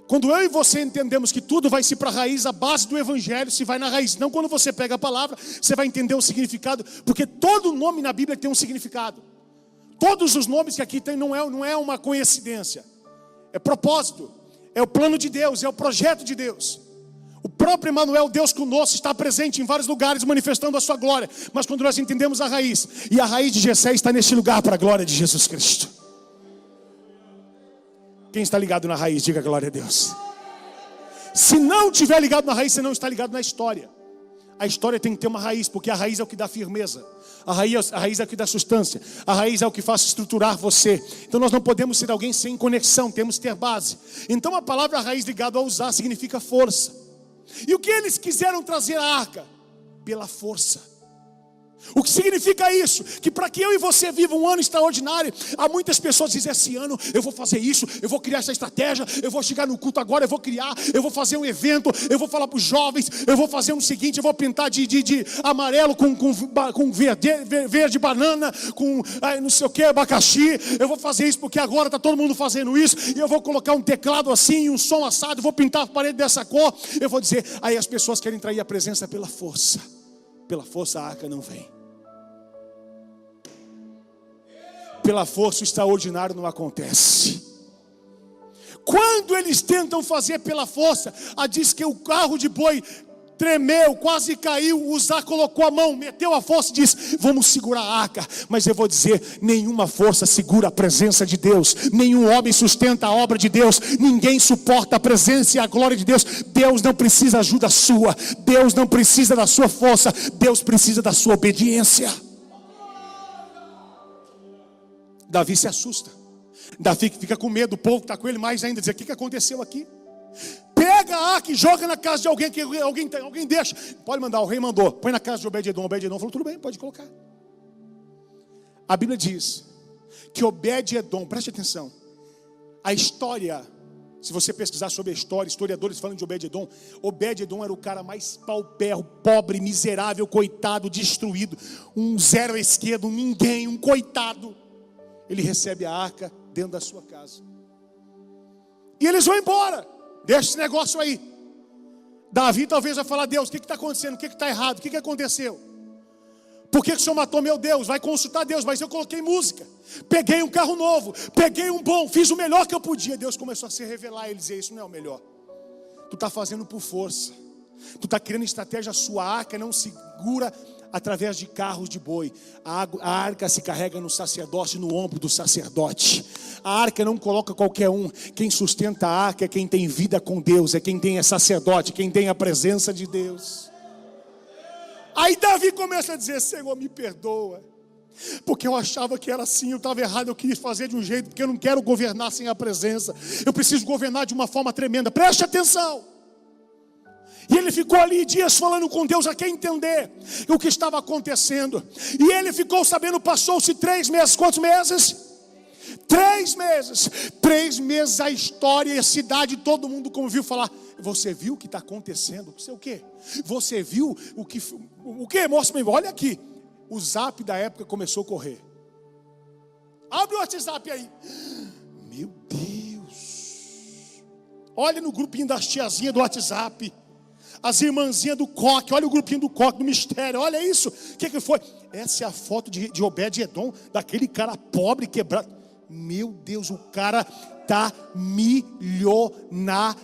Quando eu e você entendemos que tudo vai se para a raiz, a base do evangelho se vai na raiz. Não quando você pega a palavra, você vai entender o significado. Porque todo nome na Bíblia tem um significado. Todos os nomes que aqui tem não é uma coincidência. É propósito, é o plano de Deus, é o projeto de Deus. O próprio Emmanuel, Deus conosco, está presente em vários lugares manifestando a sua glória. Mas quando nós entendemos a raiz, e a raiz de Jessé está neste lugar para a glória de Jesus Cristo. Quem está ligado na raiz, diga glória a Deus. Se não estiver ligado na raiz, você não está ligado na história. A história tem que ter uma raiz, porque a raiz é o que dá firmeza. A raiz é o que dá substância. A raiz é o que faz estruturar você. Então nós não podemos ser alguém sem conexão, temos que ter base. Então a palavra raiz ligado a usar significa força. E o que eles quiseram trazer à arca? Pela força. O que significa isso? Que para que eu e você viva um ano extraordinário, há muitas pessoas que dizem: esse ano eu vou fazer isso, eu vou criar essa estratégia, eu vou chegar no culto agora, eu vou criar, eu vou fazer um evento, eu vou falar para os jovens, eu vou fazer o seguinte, eu vou pintar de amarelo com verde banana, com não sei o que, abacaxi, eu vou fazer isso porque agora está todo mundo fazendo isso, e eu vou colocar um teclado assim, um som assado, eu vou pintar a parede dessa cor, eu vou dizer. Aí as pessoas querem trair a presença pela força. Pela força a arca não vem. Pela força o extraordinário não acontece. Quando eles tentam fazer pela força, diz que o carro de boi tremeu, quase caiu. Uzá colocou a mão, meteu a força e disse: vamos segurar a arca. Mas eu vou dizer, nenhuma força segura a presença de Deus. Nenhum homem sustenta a obra de Deus. Ninguém suporta a presença e a glória de Deus. Deus não precisa de ajuda sua. Deus não precisa da sua força. Deus precisa da sua obediência. Davi se assusta. Davi fica com medo. O povo que está com ele mais ainda, diz: o que aconteceu aqui? Pega a arca e joga na casa de alguém, que alguém deixa. Pode mandar, o rei mandou. Põe na casa de Obed-edom. Obed-edom falou: tudo bem, pode colocar. A Bíblia diz que Obed-edom, preste atenção, a história, se você pesquisar sobre a história, historiadores falam de Obed-edom. Obed-edom era o cara mais paupérrimo, pobre, miserável, coitado, destruído, um zero à esquerda, um ninguém, um coitado. Ele recebe a arca dentro da sua casa. E eles vão embora. Deixa esse negócio aí. Davi talvez vai falar: Deus, o que está acontecendo? O que está errado? O que aconteceu? Por que o Senhor matou meu Deus? Vai consultar Deus. Mas eu coloquei música, peguei um carro novo, peguei um bom, fiz o melhor que eu podia. Deus começou a se revelar. Ele dizia: isso não é o melhor. Tu está fazendo por força. Tu está criando estratégia. A sua arca não segura através de carros de boi. A arca se carrega no sacerdócio, no ombro do sacerdote. A arca não coloca qualquer um. Quem sustenta a arca é quem tem vida com Deus, é quem tem é sacerdote, quem tem a presença de Deus. Aí Davi começa a dizer: Senhor, me perdoa, porque eu achava que era assim, eu estava errado, eu quis fazer de um jeito, porque eu não quero governar sem a presença. Eu preciso governar de uma forma tremenda. Preste atenção. E ele ficou ali dias falando com Deus até entender o que estava acontecendo. E ele ficou sabendo, passou-se 3 meses. Quantos meses? 3 meses. 3 meses a história e a cidade, todo mundo ouviu falar: você viu o que está acontecendo? Você o quê? Você viu o que? O quê? Mostra-me, olha aqui. O zap da época começou a correr. Abre o WhatsApp aí. Meu Deus. Olha no grupinho das tiazinhas do WhatsApp. As irmãzinhas do coque, olha o grupinho do coque, do mistério, olha isso. O que foi? Essa é a foto de Obed-Edom, daquele cara pobre, quebrado. Meu Deus, o cara tá milionário.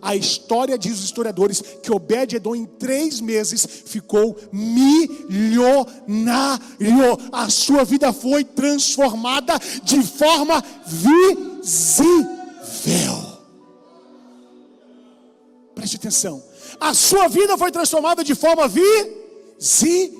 A história diz os historiadores que Obed-Edom em 3 meses ficou milionário. A sua vida foi transformada de forma visível. Preste atenção. A sua vida foi transformada de forma visível.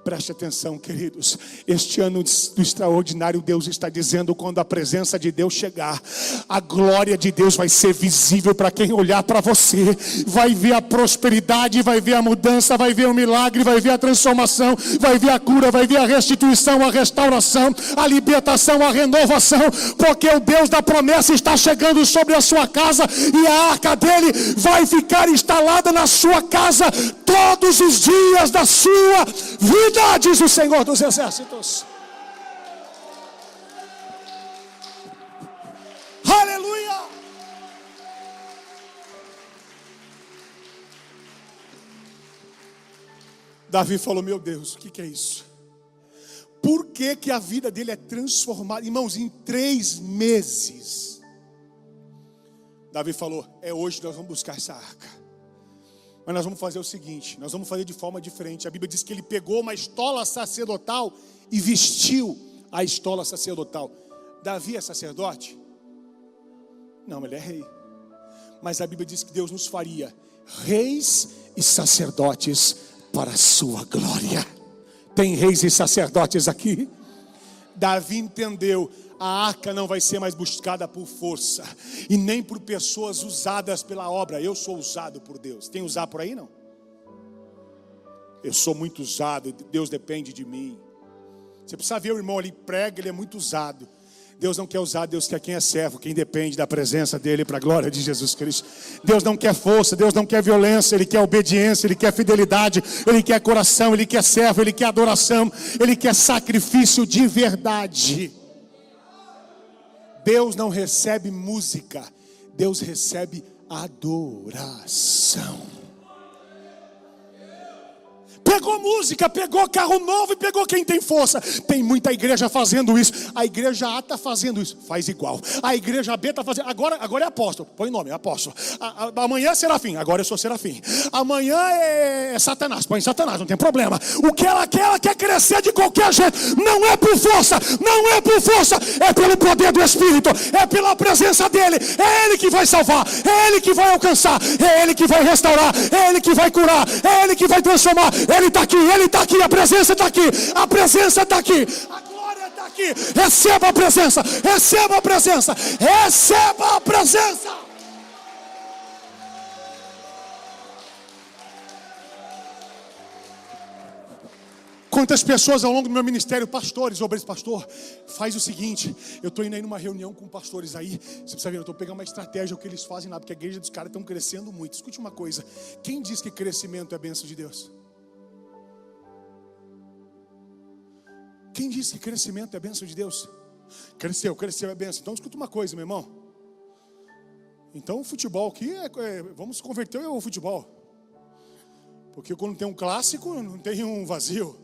Preste atenção, queridos. Este ano do extraordinário, Deus está dizendo: quando a presença de Deus chegar, a glória de Deus vai ser visível para quem olhar para você. Vai ver a prosperidade, vai ver a mudança, vai ver o milagre, vai ver a transformação, vai ver a cura, vai ver a restituição, a restauração, a libertação, a renovação. Porque o Deus da promessa está chegando sobre a sua casa, e a arca dele vai ficar instalada na sua casa todos os dias da sua vida, diz o Senhor dos Exércitos. Aleluia! Davi falou: meu Deus, o que é isso? Por que a vida dele é transformada? Irmãos, em 3 meses. Davi falou: é hoje que nós vamos buscar essa arca. Mas nós vamos fazer o seguinte, nós vamos fazer de forma diferente. A Bíblia diz que ele pegou uma estola sacerdotal e vestiu a estola sacerdotal. Davi é sacerdote? Não, ele é rei. Mas a Bíblia diz que Deus nos faria reis e sacerdotes para a sua glória. Tem reis e sacerdotes aqui? Davi entendeu: a arca não vai ser mais buscada por força, e nem por pessoas usadas pela obra. Eu sou usado por Deus. Tem usar por aí, não? Eu sou muito usado, Deus depende de mim. Você precisa ver o irmão ali, prega, ele é muito usado. Deus não quer usar, Deus quer quem é servo, quem depende da presença dele para a glória de Jesus Cristo. Deus não quer força, Deus não quer violência, Ele quer obediência, Ele quer fidelidade, Ele quer coração, Ele quer servo, Ele quer adoração, Ele quer sacrifício de verdade. Deus não recebe música, Deus recebe adoração. Pegou música, pegou carro novo e pegou quem tem força. Tem muita igreja fazendo isso. A igreja A está fazendo isso, faz igual. A igreja B está fazendo. Agora é apóstolo, põe nome, é apóstolo. Amanhã é serafim, agora eu sou serafim. Amanhã é Satanás, põe Satanás, não tem problema. O que ela quer crescer de qualquer jeito. Não é por força, não é por força, é pelo poder do Espírito, é pela presença dEle. É Ele que vai salvar, é Ele que vai alcançar, é Ele que vai restaurar, é Ele que vai curar, é Ele que vai transformar. Ele está aqui, a presença está aqui, a presença está aqui, a glória está aqui. Receba a presença, receba a presença, receba a presença. Quantas pessoas ao longo do meu ministério, pastores, obreiros, pastor, faz o seguinte: eu estou indo aí numa reunião com pastores aí, você precisa ver, eu estou pegando uma estratégia, o que eles fazem lá, porque a igreja dos caras estão crescendo muito. Escute uma coisa: quem diz que crescimento é bênção de Deus? Quem disse que crescimento é bênção de Deus? Cresceu é bênção. Então escuta uma coisa, meu irmão. Então o futebol aqui vamos converter ao futebol. Porque quando tem um clássico, não tem um vazio.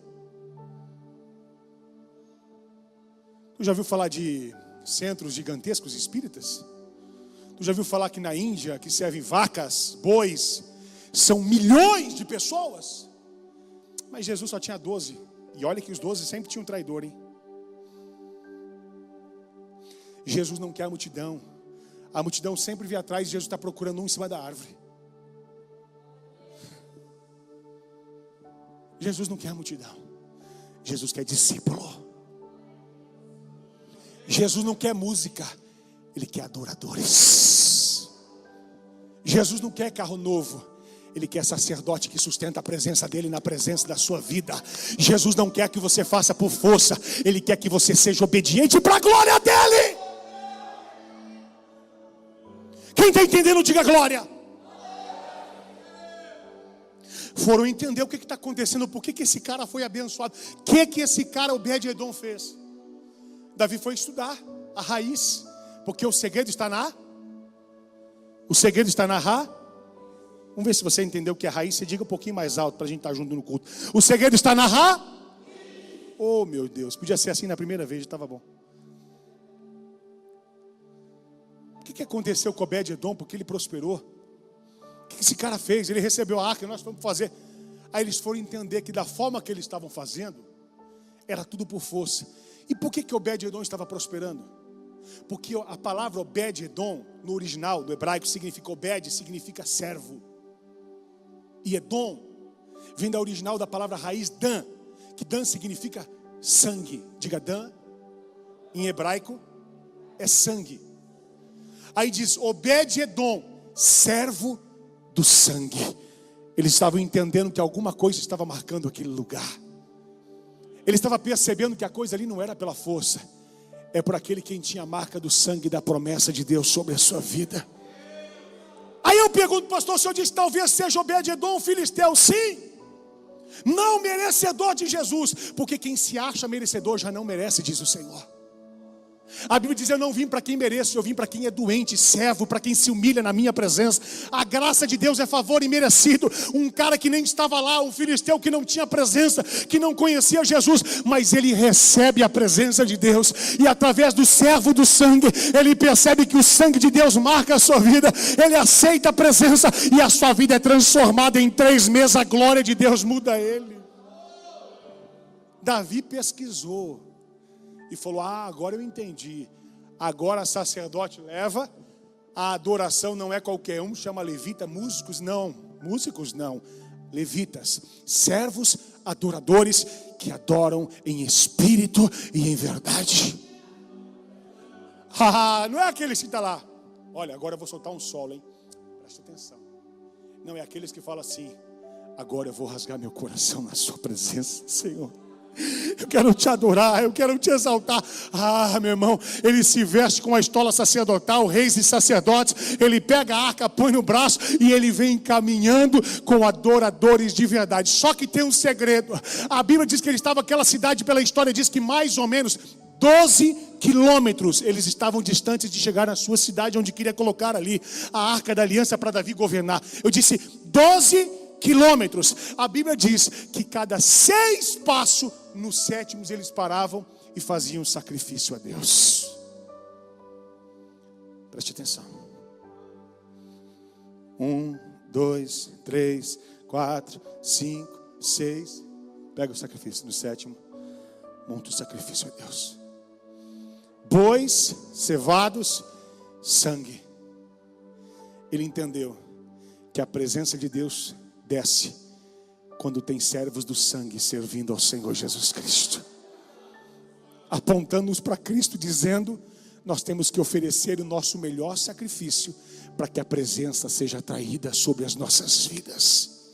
Tu já ouviu falar de centros gigantescos espíritas? Tu já ouviu falar que na Índia, que servem vacas, bois, são milhões de pessoas? Mas Jesus só tinha 12. E olha que os 12 sempre tinham um traidor, hein? Jesus não quer a multidão. A multidão sempre vem atrás, Jesus está procurando um em cima da árvore. Jesus não quer a multidão. Jesus quer discípulo. Jesus não quer música, Ele quer adoradores. Jesus não quer carro novo, Ele quer sacerdote que sustenta a presença dEle na presença da sua vida. Jesus não quer que você faça por força, Ele quer que você seja obediente para a glória dEle. Quem está entendendo, diga glória. Foram entender o que está acontecendo, por que esse cara foi abençoado, o que esse cara Obed-Edom fez. Davi foi estudar a raiz, porque o segredo está na Vamos ver se você entendeu o que é raiz. Você diga um pouquinho mais alto para a gente estar junto no culto. O segredo está na raiz. Oh, meu Deus, podia ser assim na primeira vez, já estava bom. O que aconteceu com Obed-Edom? Porque ele prosperou. O que esse cara fez? Ele recebeu a arca, nós vamos fazer. Aí eles foram entender que da forma que eles estavam fazendo, era tudo por força. E por que Obed-Edom estava prosperando? Porque a palavra Obed-Edom, no original, do hebraico, significa Obed, significa servo. E Edom vem da original da palavra raiz Dan, que Dan significa sangue. Diga Dan, em hebraico, é sangue. Aí diz Obed-Edom, servo do sangue. Eles estavam entendendo que alguma coisa estava marcando aquele lugar. Ele estava percebendo que a coisa ali não era pela força, é por aquele quem tinha a marca do sangue da promessa de Deus sobre a sua vida. Aí eu pergunto, pastor, o senhor disse que talvez seja Obed-Edom, um filisteu. Sim, não merecedor de Jesus, porque quem se acha merecedor já não merece, diz o Senhor. A Bíblia diz: eu não vim para quem merece, eu vim para quem é doente, servo, para quem se humilha na minha presença. A graça de Deus é favor imerecido. Um cara que nem estava lá, um filisteu que não tinha presença, que não conhecia Jesus, mas ele recebe a presença de Deus, e através do servo do sangue, ele percebe que o sangue de Deus marca a sua vida. Ele aceita a presença, e a sua vida é transformada em 3 meses. A glória de Deus muda ele. Davi pesquisou e falou: agora eu entendi. Agora sacerdote leva, a adoração não é qualquer um, chama levita, músicos não, levitas, servos adoradores que adoram em espírito e em verdade. Não é aqueles que está lá, olha, agora eu vou soltar um solo, hein? Presta atenção. Não, é aqueles que falam assim: agora eu vou rasgar meu coração na sua presença, Senhor. Eu quero te adorar, eu quero te exaltar. Meu irmão, ele se veste com a estola sacerdotal, reis e sacerdotes. Ele pega a arca, põe no braço e ele vem caminhando com adoradores de verdade. Só que tem um segredo. A Bíblia diz que ele estava naquela cidade, pela história diz que mais ou menos 12 quilômetros eles estavam distantes de chegar na sua cidade, onde queria colocar ali a arca da aliança para Davi governar. Eu disse 12 quilômetros. A Bíblia diz que cada 6 passos, no 7º eles paravam e faziam sacrifício a Deus. Preste atenção. 1, 2, 3, 4, 5, 6. Pega o sacrifício. No 7º, monta o sacrifício a Deus. Bois, cevados, sangue. Ele entendeu que a presença de Deus desce quando tem servos do sangue servindo ao Senhor Jesus Cristo, apontando-nos para Cristo, dizendo: nós temos que oferecer o nosso melhor sacrifício para que a presença seja atraída sobre as nossas vidas.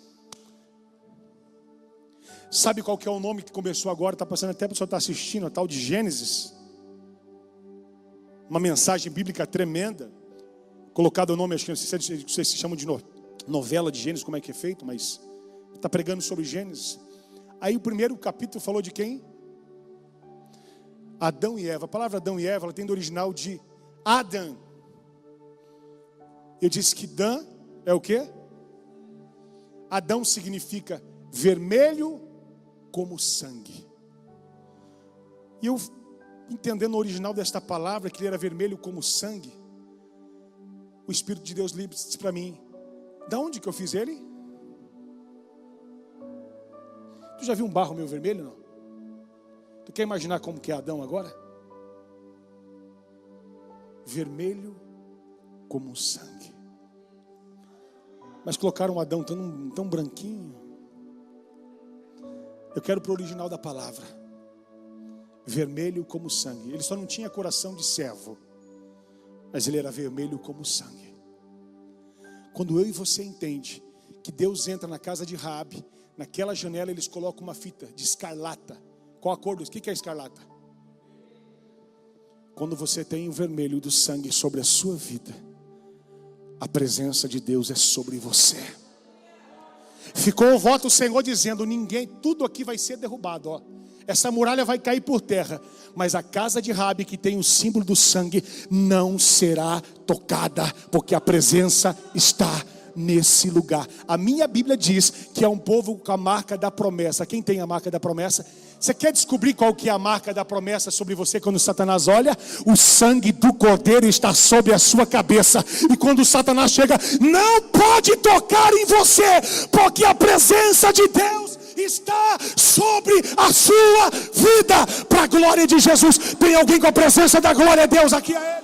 Sabe qual que é o nome que começou agora? Está passando até para o pessoal estar assistindo, a tal de Gênesis. Uma mensagem bíblica tremenda. Colocado o nome, acho que não sei se vocês se chamam de novela de Gênesis, como é que é feito, mas está pregando sobre Gênesis. Aí o primeiro capítulo falou de quem? Adão e Eva. A palavra Adão e Eva, ela tem do original de Adão. Eu disse que Dan é o quê? Adão significa vermelho como sangue. E eu, entendendo o original desta palavra, que ele era vermelho como sangue, o Espírito de Deus disse para mim: da onde que eu fiz ele? Tu já viu um barro meio vermelho, não? Tu quer imaginar como que é Adão agora? Vermelho como sangue. Mas colocaram Adão tão branquinho. Eu quero para o original da palavra: vermelho como sangue. Ele só não tinha coração de servo, mas ele era vermelho como sangue. Quando eu e você entende que Deus entra na casa de Raabe, naquela janela eles colocam uma fita de escarlata. Qual a cor do? O que é escarlata? Quando você tem o vermelho do sangue sobre a sua vida, a presença de Deus é sobre você. Ficou o voto do Senhor dizendo: ninguém, tudo aqui vai ser derrubado, ó. Essa muralha vai cair por terra, mas a casa de Raabe, que tem o símbolo do sangue, não será tocada, porque a presença está nesse lugar. A minha Bíblia diz que é um povo com a marca da promessa. Quem tem a marca da promessa? Você quer descobrir qual que é a marca da promessa sobre você quando Satanás olha? O sangue do Cordeiro está sobre a sua cabeça. E quando Satanás chega, não pode tocar em você, porque a presença de Deus está sobre a sua vida, para a glória de Jesus. Tem alguém com a presença da glória de Deus aqui? A Ele.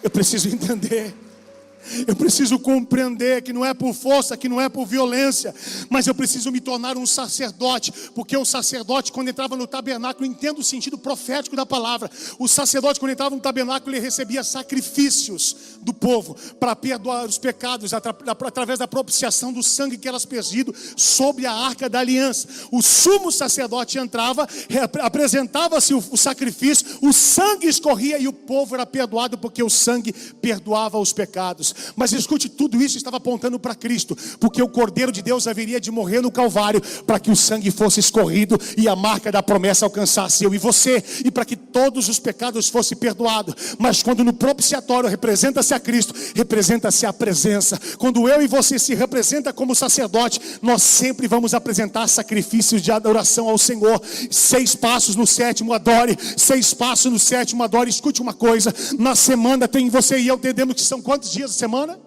Eu preciso entender, eu preciso compreender que não é por força, que não é por violência, mas eu preciso me tornar um sacerdote, porque o sacerdote, quando entrava no tabernáculo, entenda o sentido profético da palavra. O sacerdote, quando entrava no tabernáculo, ele recebia sacrifícios do povo para perdoar os pecados através da propiciação do sangue que era aspergido sobre a arca da aliança. O sumo sacerdote entrava, apresentava-se o sacrifício, o sangue escorria e o povo era perdoado, porque o sangue perdoava os pecados. Mas escute, tudo isso estava apontando para Cristo, porque o Cordeiro de Deus haveria de morrer no Calvário para que o sangue fosse escorrido e a marca da promessa alcançasse eu e você, e para que todos os pecados fossem perdoados. Mas quando no propiciatório representa-se a Cristo, representa-se a presença. Quando eu e você se representa como sacerdote, nós sempre vamos apresentar sacrifícios de adoração ao Senhor. 6 passos no sétimo, adore. 6 passos no sétimo, adore. Escute uma coisa, na semana tem você e eu entendemos que são quantos dias da semana?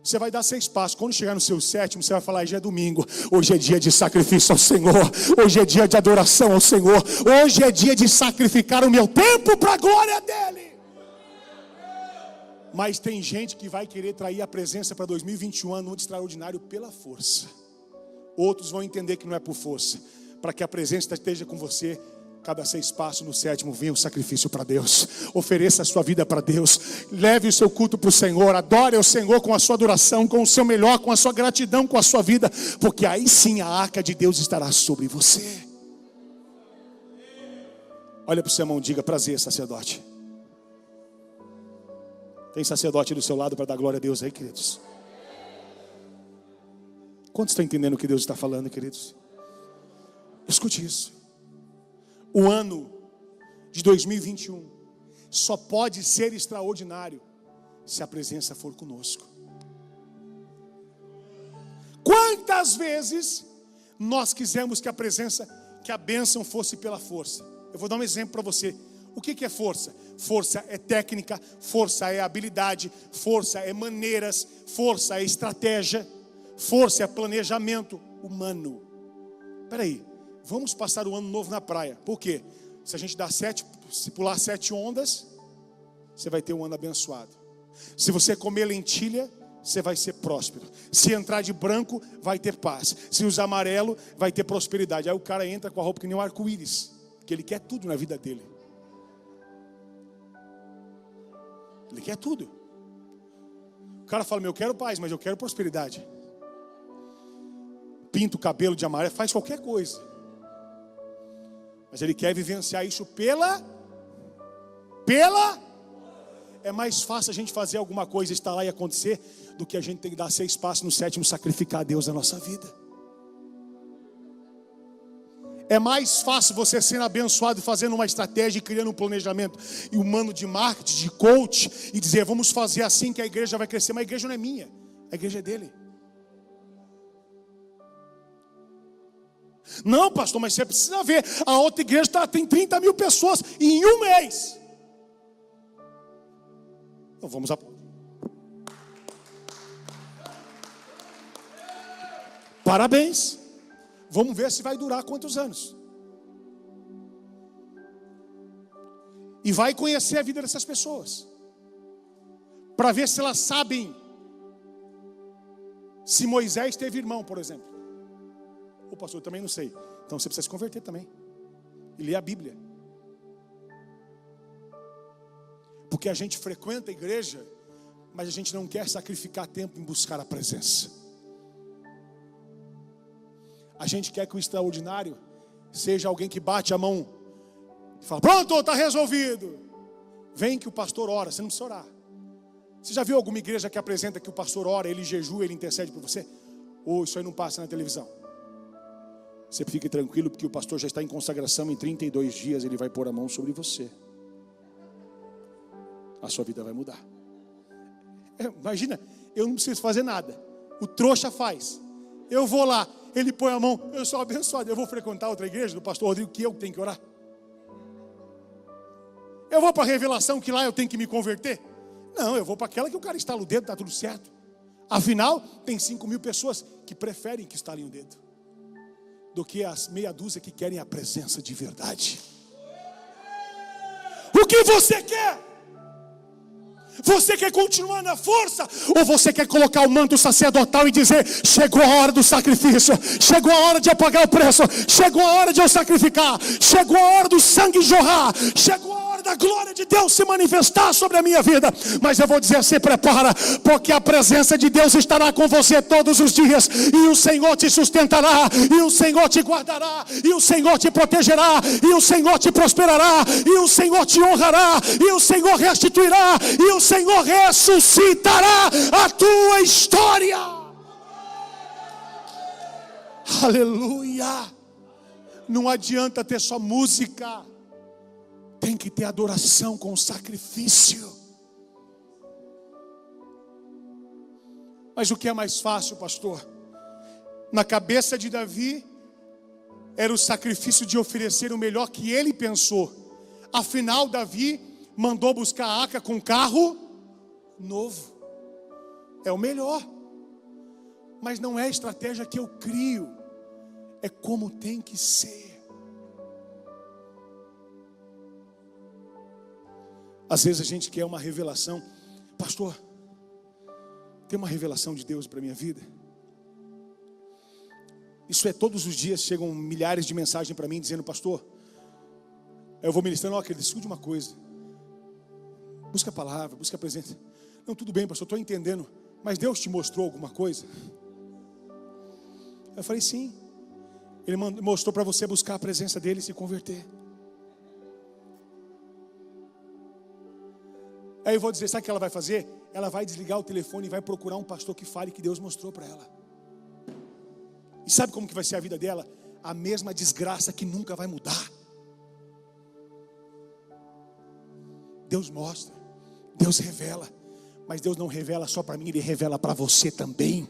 Você vai dar 6 passos. Quando chegar no seu sétimo, você vai falar: hoje é domingo, hoje é dia de sacrifício ao Senhor, hoje é dia de adoração ao Senhor, hoje é dia de sacrificar o meu tempo para a glória dEle. Mas tem gente que vai querer trair a presença para 2021, ano extraordinário, pela força. Outros vão entender que não é por força, para que a presença esteja com você. Cada 6 passos, no sétimo, venha o sacrifício para Deus. Ofereça a sua vida para Deus. Leve o seu culto para o Senhor. Adore ao Senhor com a sua adoração, com o seu melhor, com a sua gratidão, com a sua vida. Porque aí sim a arca de Deus estará sobre você. Olha para o seu irmão, diga: prazer, sacerdote. Tem sacerdote do seu lado para dar glória a Deus aí, queridos? Quantos estão entendendo o que Deus está falando, queridos? Escute isso. O ano de 2021 só pode ser extraordinário se a presença for conosco. Quantas vezes nós quisemos que a presença, que a bênção fosse pela força? Eu vou dar um exemplo para você. O que é força? Força é técnica, força é habilidade, força é maneiras, força é estratégia, força é planejamento humano. Espera aí. Vamos passar o ano novo na praia. Por quê? Se a gente se pular 7 ondas, você vai ter um ano abençoado. Se você comer lentilha, você vai ser próspero. Se entrar de branco, vai ter paz. Se usar amarelo, vai ter prosperidade. Aí o cara entra com a roupa que nem um arco-íris, porque ele quer tudo na vida dele. Ele quer tudo. O cara fala: eu quero paz, mas eu quero prosperidade. Pinta o cabelo de amarelo, faz qualquer coisa. Mas ele quer vivenciar isso pela. É mais fácil a gente fazer alguma coisa, estar lá e acontecer, do que a gente ter que dar 6 passos no sétimo, sacrificar a Deus na nossa vida. É mais fácil você sendo abençoado, fazendo uma estratégia e criando um planejamento e humano de marketing, de coach, e dizer: vamos fazer assim que a igreja vai crescer. Mas a igreja não é minha, a igreja é dele. Não, pastor, mas você precisa ver, a outra igreja tem 30 mil pessoas em um mês. Então vamos Parabéns. Vamos ver se vai durar quantos anos. E vai conhecer a vida dessas pessoas, para ver se elas sabem se Moisés teve irmão, por exemplo. O pastor, eu também não sei. Então você precisa se converter também e ler a Bíblia. Porque a gente frequenta a igreja, mas a gente não quer sacrificar tempo em buscar a presença. A gente quer que o extraordinário seja alguém que bate a mão e fala: pronto, está resolvido. Vem que o pastor ora. Você não precisa orar. Você já viu alguma igreja que apresenta que o pastor ora, ele jejua, ele intercede por você? Ou isso aí não passa na televisão? Você fique tranquilo, porque o pastor já está em consagração. Em 32 dias ele vai pôr a mão sobre você. A sua vida vai mudar. Imagina, eu não preciso fazer nada. O trouxa faz. Eu vou lá, ele põe a mão. Eu sou abençoado. Eu vou frequentar outra igreja do pastor Rodrigo, que eu tenho que orar. Eu vou para a revelação que lá eu tenho que me converter? Não, eu vou para aquela que o cara estala o dedo, está tudo certo. Afinal, tem 5.000 pessoas que preferem que estalem o dedo do que as meia dúzia que querem a presença de verdade. O que você quer? Você quer continuar na força? Ou você quer colocar o manto sacerdotal e dizer: chegou a hora do sacrifício, chegou a hora de apagar o preço, chegou a hora de eu sacrificar, chegou a hora do sangue jorrar, chegou a hora da glória de Deus se manifestar sobre a minha vida. Mas eu vou dizer: se prepara, porque a presença de Deus estará com você todos os dias, e o Senhor te sustentará, e o Senhor te guardará, e o Senhor te protegerá, e o Senhor te prosperará, e o Senhor te honrará, e o Senhor restituirá, e o Senhor ressuscitará a tua história. Aleluia. Não adianta ter só música, tem que ter adoração com sacrifício. Mas o que é mais fácil, pastor? Na cabeça de Davi era o sacrifício de oferecer o melhor que ele pensou. Afinal, Davi mandou buscar a arca com carro novo. É o melhor. Mas não é a estratégia que eu crio, é como tem que ser. Às vezes a gente quer uma revelação. Pastor, tem uma revelação de Deus para a minha vida. Isso é, todos os dias chegam milhares de mensagens para mim dizendo: pastor, eu vou ministrando, ó, querido, escute uma coisa. Busca a palavra, busca a presença. Não, tudo bem, pastor, estou entendendo. Mas Deus te mostrou alguma coisa? Eu falei: sim. Ele mostrou para você buscar a presença dele e se converter. Aí eu vou dizer: sabe o que ela vai fazer? Ela vai desligar o telefone e vai procurar um pastor que fale que Deus mostrou para ela. E sabe como que vai ser a vida dela? A mesma desgraça que nunca vai mudar. Deus mostra, Deus revela, mas Deus não revela só para mim, Ele revela para você também.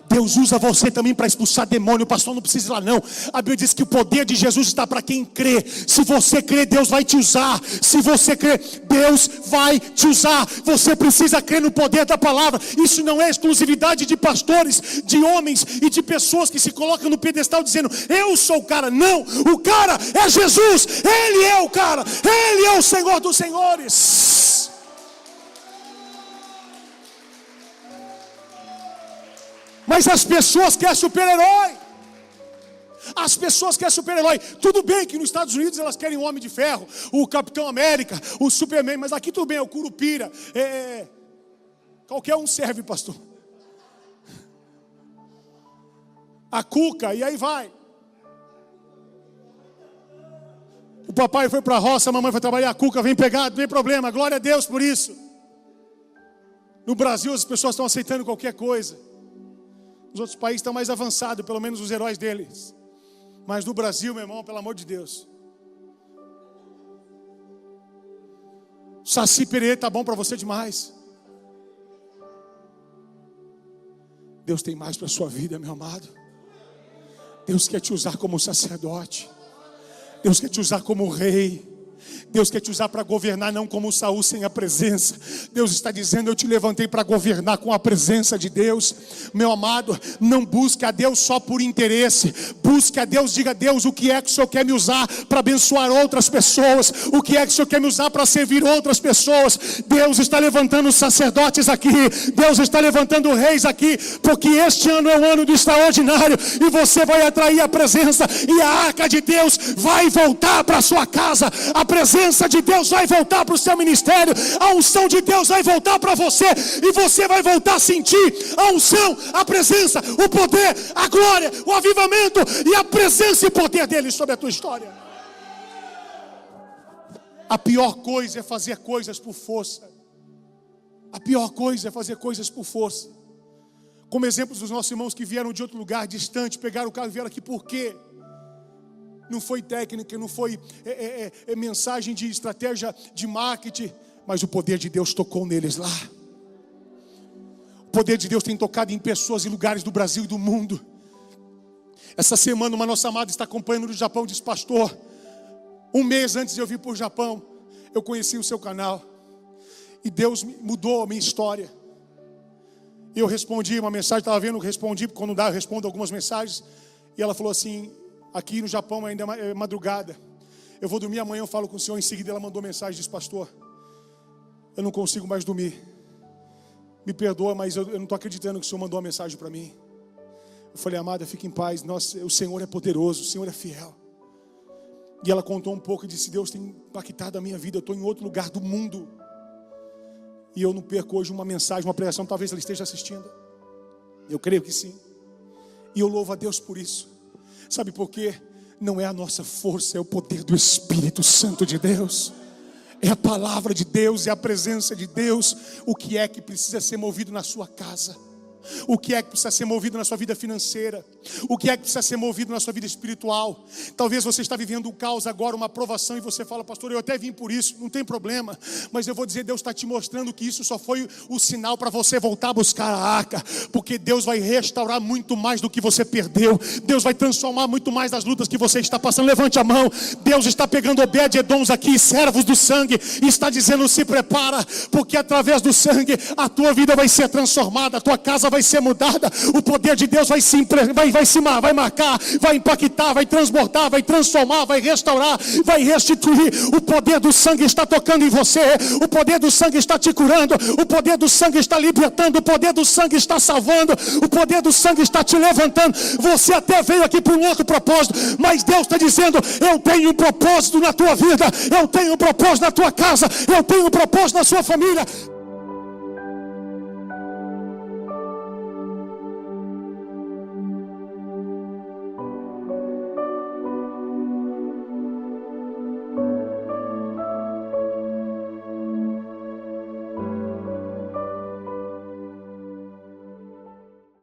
Deus usa você também para expulsar demônio. Pastor, não precisa ir lá não. A Bíblia diz que o poder de Jesus está para quem crê. Se você crê, Deus vai te usar. Se você crê, Deus vai te usar. Você precisa crer no poder da palavra. Isso não é exclusividade de pastores, de homens e de pessoas que se colocam no pedestal dizendo: eu sou o cara. Não, o cara é Jesus. Ele é o cara. Ele é o Senhor dos senhores. Mas as pessoas querem super-herói. As pessoas querem super-herói. Tudo bem que nos Estados Unidos elas querem o Homem de Ferro, o Capitão América, o Superman. Mas aqui tudo bem, é o Curupira. Qualquer um serve, pastor. A Cuca, e aí vai. O papai foi para a roça, a mamãe foi trabalhar, a Cuca vem pegar, não tem problema. Glória a Deus por isso. No Brasil as pessoas estão aceitando qualquer coisa. Os outros países estão mais avançados, pelo menos os heróis deles. Mas no Brasil, meu irmão, pelo amor de Deus, Saci Pererê está bom para você demais. Deus tem mais para a sua vida, meu amado. Deus quer te usar como sacerdote. Deus quer te usar como rei. Deus quer te usar para governar, não como Saul sem a presença. Deus está dizendo: eu te levantei para governar com a presença de Deus. Meu amado, não busque a Deus só por interesse. Busque a Deus, diga: Deus, o que é que o Senhor quer me usar para abençoar outras pessoas? O que é que o Senhor quer me usar para servir outras pessoas? Deus está levantando sacerdotes aqui. Deus está levantando reis aqui, porque este ano é o ano do extraordinário. E você vai atrair a presença, e a arca de Deus vai voltar para a sua casa. A presença de Deus vai voltar para o seu ministério. A unção de Deus vai voltar para você. E você vai voltar a sentir a unção, a presença, o poder, a glória, o avivamento e a presença e poder dele sobre a tua história. A pior coisa é fazer coisas por força. A pior coisa é fazer coisas por força. Como exemplos dos nossos irmãos que vieram de outro lugar distante, pegaram o carro e vieram aqui. Por quê? Não foi técnica, não foi mensagem de estratégia de marketing, mas o poder de Deus tocou neles lá. O poder de Deus tem tocado em pessoas e lugares do Brasil e do mundo. Essa semana uma nossa amada está acompanhando no Japão, diz: pastor, um mês antes de eu vir para o Japão, eu conheci o seu canal e Deus mudou a minha história. E eu respondi uma mensagem, estava vendo, respondi, quando dá eu respondo algumas mensagens. E ela falou assim: aqui no Japão ainda é madrugada, eu vou dormir amanhã, eu falo com o senhor. Em seguida ela mandou mensagem, disse: pastor, eu não consigo mais dormir, me perdoa, mas eu não estou acreditando que o senhor mandou uma mensagem para mim. Eu falei: amada, fique em paz, o Senhor é poderoso, o Senhor é fiel. E ela contou um pouco e disse: Deus tem impactado a minha vida, eu estou em outro lugar do mundo e eu não perco hoje uma mensagem, uma pregação. Talvez ela esteja assistindo, eu creio que sim. E eu louvo a Deus por isso. Sabe por quê? Não é a nossa força, é o poder do Espírito Santo de Deus. É a palavra de Deus, é a presença de Deus. O que é que precisa ser movido na sua casa? O que é que precisa ser movido na sua vida financeira? O que é que precisa ser movido na sua vida espiritual? Talvez você está vivendo um caos agora, uma provação, e você fala: pastor, eu até vim por isso, não tem problema. Mas eu vou dizer, Deus está te mostrando que isso só foi o sinal para você voltar a buscar a arca. Porque Deus vai restaurar muito mais do que você perdeu. Deus vai transformar muito mais das lutas que você está passando. Levante a mão. Deus está pegando Obed-edoms aqui, servos do sangue, e está dizendo: se prepara, porque através do sangue a tua vida vai ser transformada, a tua casa vai ser mudada. O poder de Deus vai marcar, vai impactar, vai transbordar, vai transformar, vai restaurar, vai restituir. O poder do sangue está tocando em você. O poder do sangue está te curando. O poder do sangue está libertando. O poder do sangue está salvando. O poder do sangue está te levantando. Você até veio aqui por um outro propósito, mas Deus está dizendo: eu tenho um propósito na tua vida, eu tenho um propósito na tua casa, eu tenho um propósito na sua família.